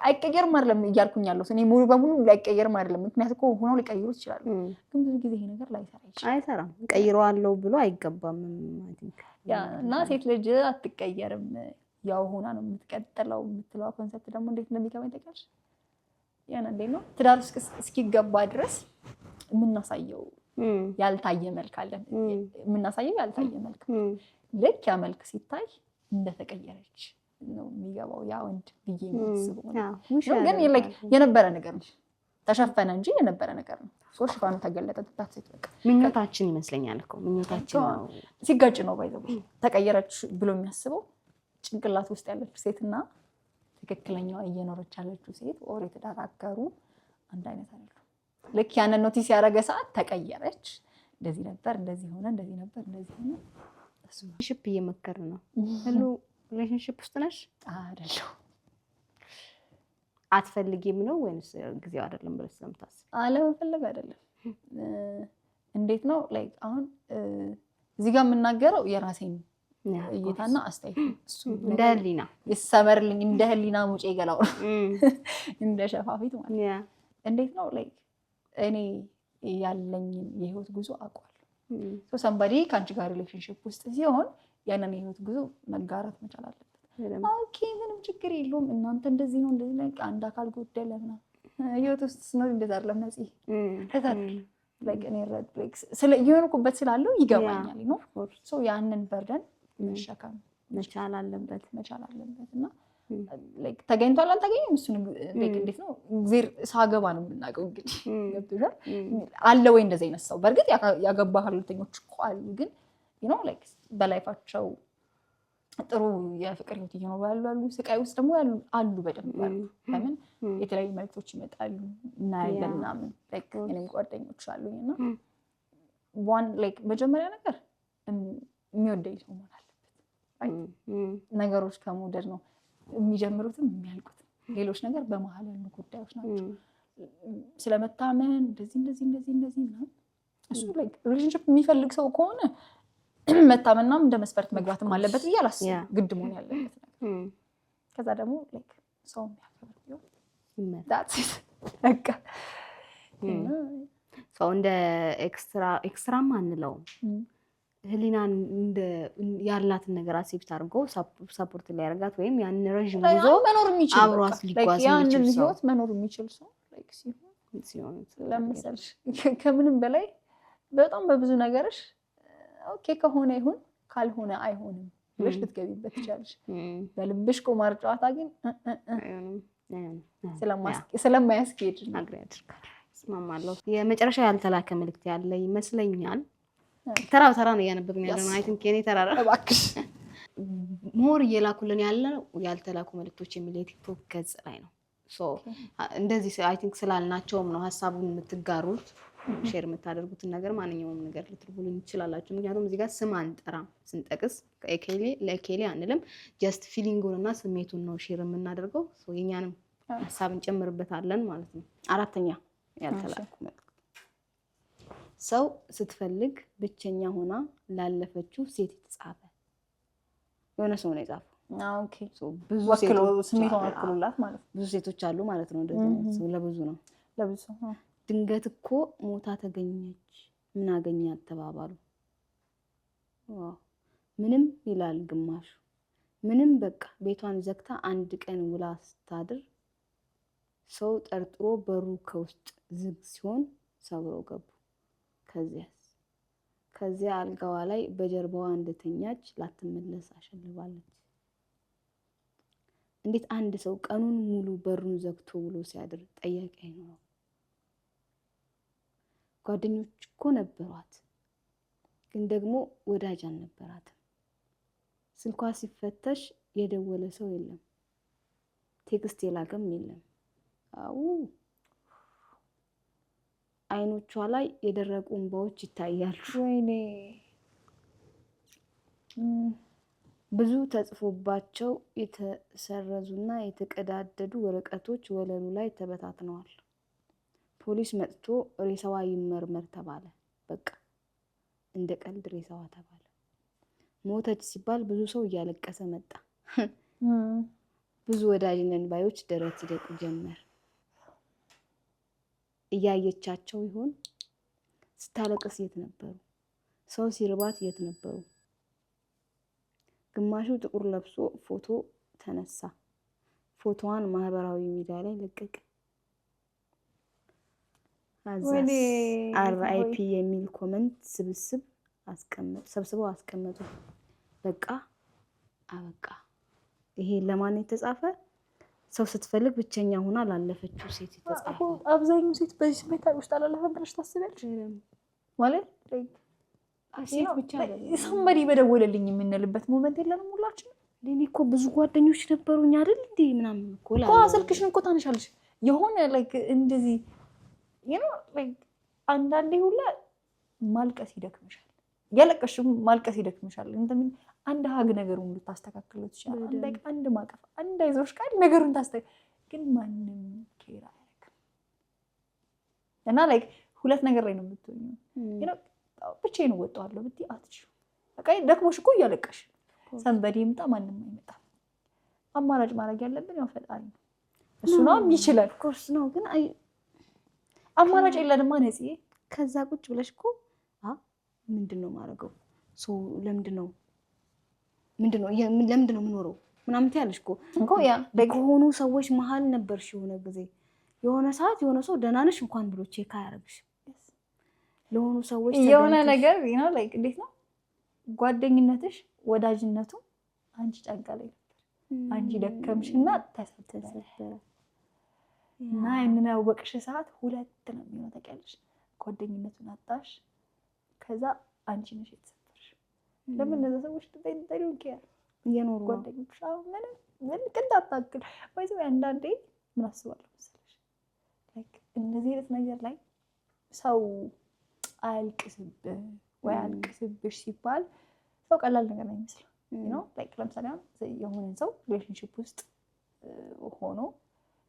አይቀየርም አይደለም እያልኩኝ ያለሁት እኔ ሙሉ በሙሉ ላይቀየርም አይደለም። ምክንያት እኮ ሆነው ሊቀይሩት ይችላሉ። ግን ብዙ ጊዜ ይሄ ነገር ላይሰራ ይችላል። አይሰራም። ቀይረዋለሁ ብሎ አይገባም። እና ሴት ልጅ አትቀየርም ያው ሆና ነው የምትቀጥለው የምትለው ኮንሰፕት ደግሞ እንዴት እንደሚገባኝ ታውቂያለሽ? ያን እንዴት ነው ትዳር እስኪገባ ድረስ የምናሳየው ያልታየ መልክ አለን። የምናሳየው ያልታየ መልክ ልክ ያ መልክ ሲታይ እንደተቀየረች ነው የሚገባው ያ ወንድ ብዬ የማስበው ነው። ግን የነበረ ነገር ነው ተሸፈነ እንጂ የነበረ ነገር ነው። ሽፋኑ ተገለጠ ተታሰት በቃ ምኞታችን ይመስለኛል እኮ ምኞታችን ነው ሲጋጭ ነው ባይዘው ተቀየረች ብሎ የሚያስበው ጭንቅላት ውስጥ ያለችው ሴትና ትክክለኛዋ እየኖረች ያለችው ሴት ኦር የተዳራገሩ አንድ አይነት አይደለም። ልክ ያንን ኖቲስ ያደረገ ሰዓት ተቀየረች፣ እንደዚህ ነበር እንደዚህ ሆነ እንደዚህ ነበር እንደዚህ ሆነ ሽፕ እየመከረ ነው ሁሉ ሪሌሽንሺፕ ውስጥ ነሽ? አይደለሁ። አትፈልጊም ነው ወይስ ጊዜው አይደለም ብለሽ ስለምታስብ? አለመፈለግ አይደለም። እንዴት ነው ላይክ አሁን እዚህ ጋር የምናገረው የራሴን እይታና አስተያየት እሱ እንደ ህሊና ይሰመርልኝ እንደ ህሊና ሙጬ ገላው እንደ ሸፋፊት ማለት እንዴት ነው ላይክ እኔ ያለኝን የህይወት ጉዞ አውቀዋለሁ። ሰምባዲ ከአንቺ ጋር ሪሌሽንሺፕ ውስጥ ሲሆን ያንን የህይወት ጉዞ መጋራት መቻል አለበት። ኦኬ ምንም ችግር የለውም እናንተ እንደዚህ ነው እንደዚህ ነው አንድ አካል ጎደለ ምናምን ህይወት ውስጥ ነው እንደዛ አይደለም ነፂ ከዛ ላይክ እኔ ረድ ላይክ ስለ የሆንኩበት ስላለው ይገባኛል ነው ሶ ያንን በርደን መሸከም መቻል አለበት እና ላይክ ተገኝቷል አልተገኘም እሱ ላይክ እንዴት ነው እግዚአብሔር ሳገባ ነው የምናውቀው እንግዲህ ገብቶሻል አለ ወይ እንደዚህ አይነት ሰው በእርግጥ ያገባ ሁለተኞች እኮ አሉ ግን you know like በላይፋቸው ጥሩ የፍቅር ህይወት እየኖሩ ያሉ ስቃይ ውስጥ ደግሞ አሉ በደንብ አሉ ለምን የተለያዩ መልክቶች ይመጣሉ እና ያለናምን ላይክ እኔም ጓደኞች አሉኝና ዋን ላይክ መጀመሪያ ነገር የሚወደኝ ሰው ማለት ነገሮች ከመውደድ ነው የሚጀምሩትም የሚያልቁት ሌሎች ነገር በመሀል ያሉ ጉዳዮች ናቸው ስለመታመን እንደዚህ ነው እሱ ላይክ ሪሌሽንሺፕ የሚፈልግ ሰው ከሆነ መታመንናም እንደ መስፈርት መግባትም አለበት ብዬ አላስብም ግድ መሆን ያለበት ነገር ከዛ ደግሞ ላይክ ሰው የሚያከብረው that's it በቃ ሰው እንደ ኤክስትራም አንለውም ህሊናን እንደ ያላትን ነገር አክሴፕት አድርጎ ሰፖርት ሊያደርጋት ወይም ያን ረጅም ጉዞ መኖር የሚችል አብሯት ሊጓዝ የሚችል ሰው መኖር የሚችል ሰው ላይክ ሲሆን ለምሳሌ ከምንም በላይ በጣም በብዙ ነገርሽ ኦኬ ከሆነ ይሁን ካልሆነ አይሆንም ብለሽ ልትገቢበት ትችላለሽ በልብሽ ቁማር ጨዋታ ግን ስለማያስኬድ ነገር ያድርጋል እስማማለሁ የመጨረሻ ያልተላከ መልእክት ያለ ይመስለኛል ተራ ነው ያነበብን ያለው አይ ቲንክ የኔ ተራራ እባክሽ ሞር እየላኩልን ያለ ያልተላኩ መልእክቶች የሚል የቲክቶክ ገጽ ላይ ነው ሶ እንደዚህ አይ ቲንክ ስላልናቸውም ነው ሐሳቡን የምትጋሩት ሼር የምታደርጉትን ነገር ማንኛውም ነገር ልትልኩልን ይችላላችሁ ምክንያቱም እዚህ ጋር ስም አንጠራም ስንጠቅስ ለኬሌ አንልም ጀስት ፊሊንጉንና ስሜቱን ነው ሼር የምናደርገው ሶ የኛንም ሐሳብ እንጨምርበታለን ማለት ነው አራተኛ ያልተላኩ መልእክት ሰው ስትፈልግ ብቸኛ ሆና ላለፈችው ሴት የተጻፈ የሆነ ሰው ነው የጻፈው ኦኬ ሶ ብዙ ሴቶች ስሜቷን አክሉላት ማለት ብዙ ሴቶች አሉ ማለት ነው እንደዚህ ሰው ለብዙ ድንገት እኮ ሞታ ተገኘች ምን አገኛት ተባባሉ ምንም ይላል ግማሹ ምንም በቃ ቤቷን ዘግታ አንድ ቀን ውላ ስታድር ሰው ጠርጥሮ በሩ ከውስጥ ዝግ ሲሆን ሰብረው ገቡ ከዚያ አልጋዋ ላይ በጀርባዋ እንደተኛች ላትመለስ አሸልባለች እንዴት አንድ ሰው ቀኑን ሙሉ በሩን ዘግቶ ውሎ ሲያድር ጠያቂ አይኖረው ጓደኞች እኮ ነበሯት ግን ደግሞ ወዳጅ አልነበራትም ስልኳ ሲፈተሽ የደወለ ሰው የለም ቴክስት የላከም የለም አው አይኖቿ ላይ የደረቁ እንባዎች ይታያሉ ወይኔ ብዙ ተጽፎባቸው የተሰረዙና የተቀዳደዱ ወረቀቶች ወለሉ ላይ ተበታትነዋል ፖሊስ መጥቶ ሬሳዋ ይመርመር ተባለ በቃ እንደ ቀልድ ሬሳዋ ተባለ ሞተች ሲባል ብዙ ሰው እያለቀሰ መጣ ብዙ ወዳጅነን ባዮች ደረት ይደቁ ጀመር እያየቻቸው ይሆን ስታለቅስ የት ነበሩ ሰው ሲርባት የት ነበሩ ግማሹ ጥቁር ለብሶ ፎቶ ተነሳ ፎቶዋን ማህበራዊ ሚዲያ ላይ ለቀቀ RIP የሚል ኮሜንት ሰብስበው አስቀመጡ በቃ አበቃ ይሄ ለማን የተጻፈ ሰው ስትፈልግ ብቸኛ ሆና ላለፈችው ሴት የተጻፈ አብዛኛው ሴት በዚህ ስሜት ውስጥ አላለፈም ብለሽ ታስቢያለሽ ማለት ሴት ብቻ አይደለም somebody በደወለልኝ የምንልበት ሞመንት የለንም ሁላችን ለኔ እኮ ብዙ ጓደኞች ነበሩኝ አይደል እንዴ ምናምን እኮ ስልክሽን እኮ ታነሻለሽ የሆነ ላይክ እንደዚህ like አንዳንዴ ሁላ ማልቀስ ይደክምሻል ያለቀሽም ማልቀስ ይደክምሻል እንደምን አንድ ሀግ ነገሩን ልታስተካክለው ትችላለህ። አንድ ማቀፍ፣ አንድ አይዞሽ ቃል ነገሩን ግን ማንም ኬር አያደርግም። እና ላይክ ሁለት ነገር ላይ ነው የምትሆኚው። ብቻዬን እወጣዋለሁ ብትይ አትችይም። በቃ ደክሞሽ እኮ እያለቀሽ ሰንበዴ ይምጣ ማንም አይመጣም። አማራጭ ማድረግ ያለብን ያው ፈጣሪ ነው። እሱ ነው የሚችለው ኮርስ ነው። ግን አማራጭ የለንማ ነፂ። ከዛ ቁጭ ብለሽ እኮ ምንድነው ማድረገው ለምንድን ነው የምኖረው ምናምን ትያለሽ እኮ ያ ከሆኑ ሰዎች መሀል ነበርሽ የሆነ ጊዜ የሆነ ሰዓት የሆነ ሰው ደህና ነሽ እንኳን ብሎ ቼክ አያደርግሽም። ለሆኑ ሰዎች የሆነ ነገር ላይክ እንዴት ነው ጓደኝነትሽ ወዳጅነቱ አንቺ ጫንቃ ላይ ነበር። አንቺ ደከምሽና ተሰበረ እና ያንን ያወቅሽ ሰዓት ሁለት ነው የሚሆነው ታውቂያለሽ። ጓደኝነቱን አጣሽ፣ ከዛ አንቺ ነሽ የተሰበርሽ። ለምን እነዛ ሰዎች ተጠይቀው ኬር እየኖሩ ጓደኞች ምን ቅንጣት ታክል ወይስ አንዳንዴ ምን አስባለሁ መሰለሽ ላይክ እነዚህ አይነት ነገር ላይ ሰው አያልቅስብህ ወይ አልቅስብሽ ሲባል ሰው ቀላል ነገር ነው የሚመስለው ላይክ ለምሳሌ የሆነ ሰው ሪሌሽንሺፕ ውስጥ ሆኖ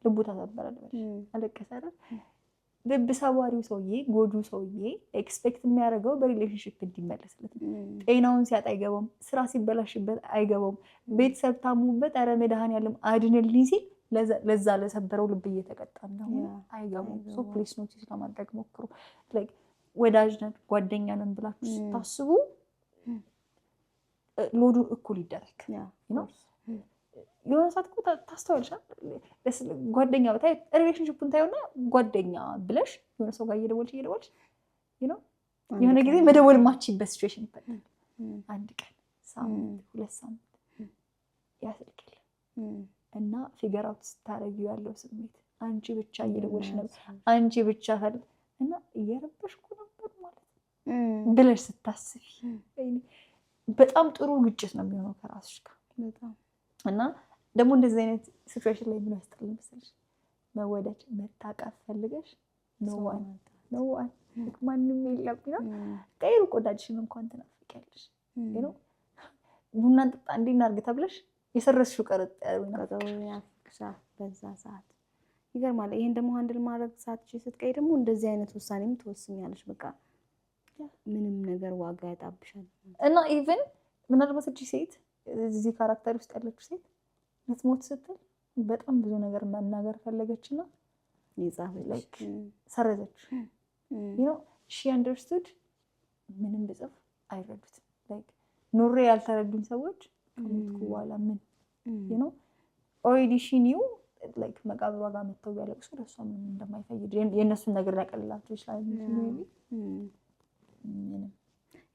ልቡ ተሰበረ አለቀሰ አይደል? ልብ ሰባሪው ሰውዬ ጎጁ ሰውዬ ኤክስፔክት የሚያደርገው በሪሌሽንሺፕ እንዲመለስለት ጤናውን ሲያጣ አይገባውም። ስራ ሲበላሽበት አይገባውም። ቤተሰብ ታሙበት ኧረ መድኃኒዓለም አድንልኝ ሲል ለዛ ለሰበረው ልብ እየተቀጣ እንደሆነ አይገባውም። ሶ ፕሊስ ኖቲስ ለማድረግ ሞክሩ። ላይክ ወዳጅነት ጓደኛ ነን ብላችሁ ስታስቡ ሎዱ እኩል ይደረግ ነው። የሆነ ሰዓት እኮ ታስተዋልሻል። ጓደኛ በታይ ሪሌሽንሺፑን ታዩና ጓደኛ ብለሽ የሆነ ሰው ጋር እየደወልሽ የሆነ ጊዜ መደወል ማችበት ሲቹዌሽን ይፈጠራል። አንድ ቀን ሳምንት 2 ሳምንት ያስልክል እና ፊገር አውት ስታረጊው ያለው ስሜት አንቺ ብቻ እየደወልሽ ነበር አንቺ ብቻ ፈል እና እየረበሽኩ ነበር ማለት ብለሽ ስታስቢ በጣም ጥሩ ግጭት ነው የሚሆነው ከራስሽ ጋር በጣም እና ደግሞ እንደዚህ አይነት ሲቹዌሽን ላይ ምን ያስጠላል መሰለሽ? መወደድ መታቀፍ ፈልገሽ ነው ማንም የለም ቀይሩ ቆዳጅሽን እንኳን ትናፍቂያለሽ ቡና እንጠጣ እንዴ እናድርግ ተብለሽ የሰረስሽው ቀረጥ ያፍቅሻል በዛ ሰዓት ይገርማል። ይሄን ደግሞ ሃንድል ማድረግ ሳትችይ ስትቀይ ደግሞ እንደዚህ አይነት ውሳኔም ትወስኛለሽ። በቃ ምንም ነገር ዋጋ ያጣብሻል። እና ኢቭን ምናልባት እቺ ሴት እዚህ ካራክተር ውስጥ ያለችው ሴት ልትሞት ስትል በጣም ብዙ ነገር መናገር ፈለገችና ይጻፈለች ሰረዘች። she understood ምንም ብጽፍ አይረዱትም። ላይክ ኑሬ ያልተረዱኝ ሰዎች ከሞትኩ በኋላ ምን already she knew ላይክ መቃብሯ ጋር መተው ያለቅሱ ለሷ ምንም እንደማይፈይድ የእነሱን ነገር ያቀልላቸው ይችላል። ምንም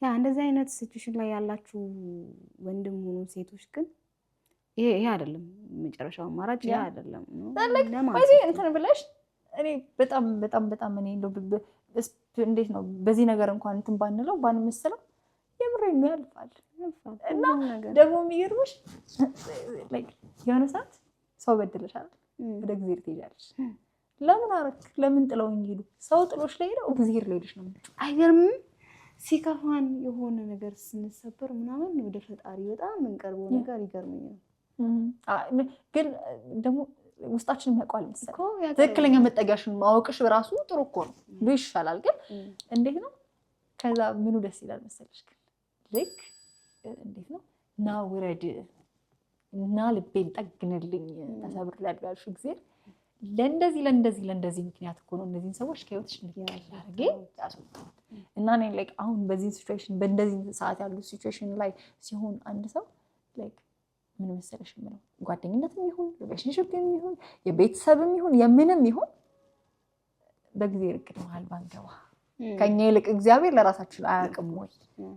ያ እንደዚህ አይነት ሲቹዌሽን ላይ ያላችሁ ወንድም ሆኑ ሴቶች ግን ይሄ አይደለም መጨረሻው አማራጭ ይሄ አይደለም ነው ለማለት እንትን ብለሽ እኔ በጣም እኔ እንደው እንዴት ነው በዚህ ነገር እንኳን እንትን ባንለው ባንመስለው የምሬን ነው ያልፋል። እና ደግሞ የሚገርምሽ ላይክ የሆነ ሰዓት ሰው በድለሻል ወደ እግዚአብሔር ትሄጃለሽ። ለምን አረክ ለምን ጥለውኝ ሄዱ? ሰው ጥሎሽ ላይ ነው እግዚአብሔር ሌሎች ነው አይገርምም? ሲከፋን የሆነ ነገር ስንሰበር ምናምን ወደ ፈጣሪ በጣም እንቀርበው ነገር ይገርመኛል። ግን ደግሞ ውስጣችን የሚያውቀው መሰለኝ ትክክለኛ መጠጊያሽን ማወቅሽ በራሱ ጥሩ እኮ ነው ይሻላል። ግን እንዴት ነው ከዛ ምኑ ደስ ይላል መሰለሽ? ግን ልክ እንዴት ነው ና ውረድ እና ልቤን ጠግንልኝ ተሰብሬያለሁ ያልሽው እግዚአብሔር ለእንደዚህ ምክንያት እኮ ነው እነዚህን ሰዎች ከህይወትሽ እንድትቀያርጌ ያስወጣው። እና እኔ ላይክ አሁን በዚህ ሲቹዌሽን በእንደዚህ ሰዓት ያሉ ሲቹዌሽን ላይ ሲሆን አንድ ሰው ላይክ ምን መሰለሽ ነው ጓደኝነትም ይሁን ሪሌሽንሺፕም ይሁን የቤተሰብም ይሁን የምንም ይሁን በጊዜ ርቅ መሀል ባንገባ ከኛ ይልቅ እግዚአብሔር ለራሳችን አያውቅም ወይ?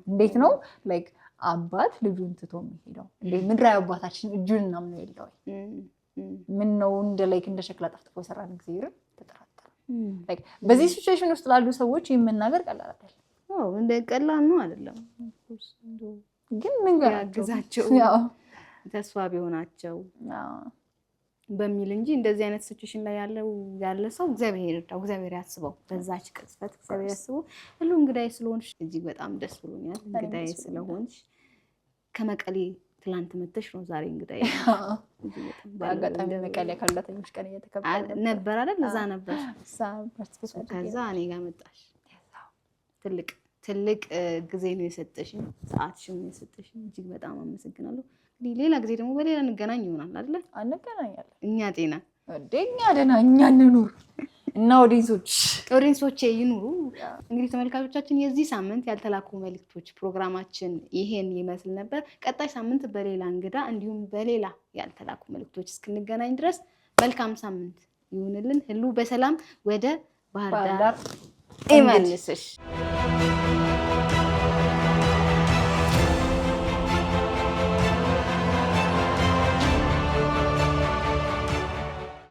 እንዴት ነው ላይክ አባት ልጁን ትቶ የሚሄደው እንዴ? ምድራዊ አባታችን እጁን እናም ነው የለው ምን ነው እንደ ላይክ እንደ ሸክላ ጠፍጥፎ የሰራን እግዚአብሔርን ተጠራጠረ። ላይክ በዚህ ሲቹዌሽን ውስጥ ላሉ ሰዎች የምናገር ቀላል አይደለም። እንደ ቀላል ነው አይደለም። ግን ምን ጋር ያግዛቸው ተስፋ ቢሆናቸው በሚል እንጂ እንደዚህ አይነት ሲቹዌሽን ላይ ያለ ሰው እግዚአብሔር ይርዳው፣ እግዚአብሔር ያስበው። በዛች ቅጽበት እግዚአብሔር ያስበው። ሁሉ እንግዳይ ስለሆንሽ እጅግ በጣም ደስ ብሎኛል። እንግዳይ ስለሆንሽ ከመቀሌ ትላንት መተሽ ነው ዛሬ እንግዲህ አጋጣሚ መቀሌ ካላተኞች ቀን እየተከበረ ነበር አይደል? እዛ ነበር። ከዛ እኔ ጋር መጣሽ። ትልቅ ጊዜ ነው የሰጠሽኝ፣ ሰዓትሽን ነው የሰጠሽኝ። እጅግ በጣም አመሰግናለሁ። እንግዲህ ሌላ ጊዜ ደግሞ በሌላ እንገናኝ ይሆናል አይደል? እንገናኛለን። እኛ ጤና እኛ ደህና እኛ እንኑር እና ኦዲየንሶቼ ይኑሩ። እንግዲህ ተመልካቾቻችን የዚህ ሳምንት ያልተላኩ መልእክቶች ፕሮግራማችን ይሄን ይመስል ነበር። ቀጣይ ሳምንት በሌላ እንግዳ እንዲሁም በሌላ ያልተላኩ መልእክቶች እስክንገናኝ ድረስ መልካም ሳምንት ይሁንልን። ሁሉ በሰላም ወደ ባህር ዳር ይመልስሽ።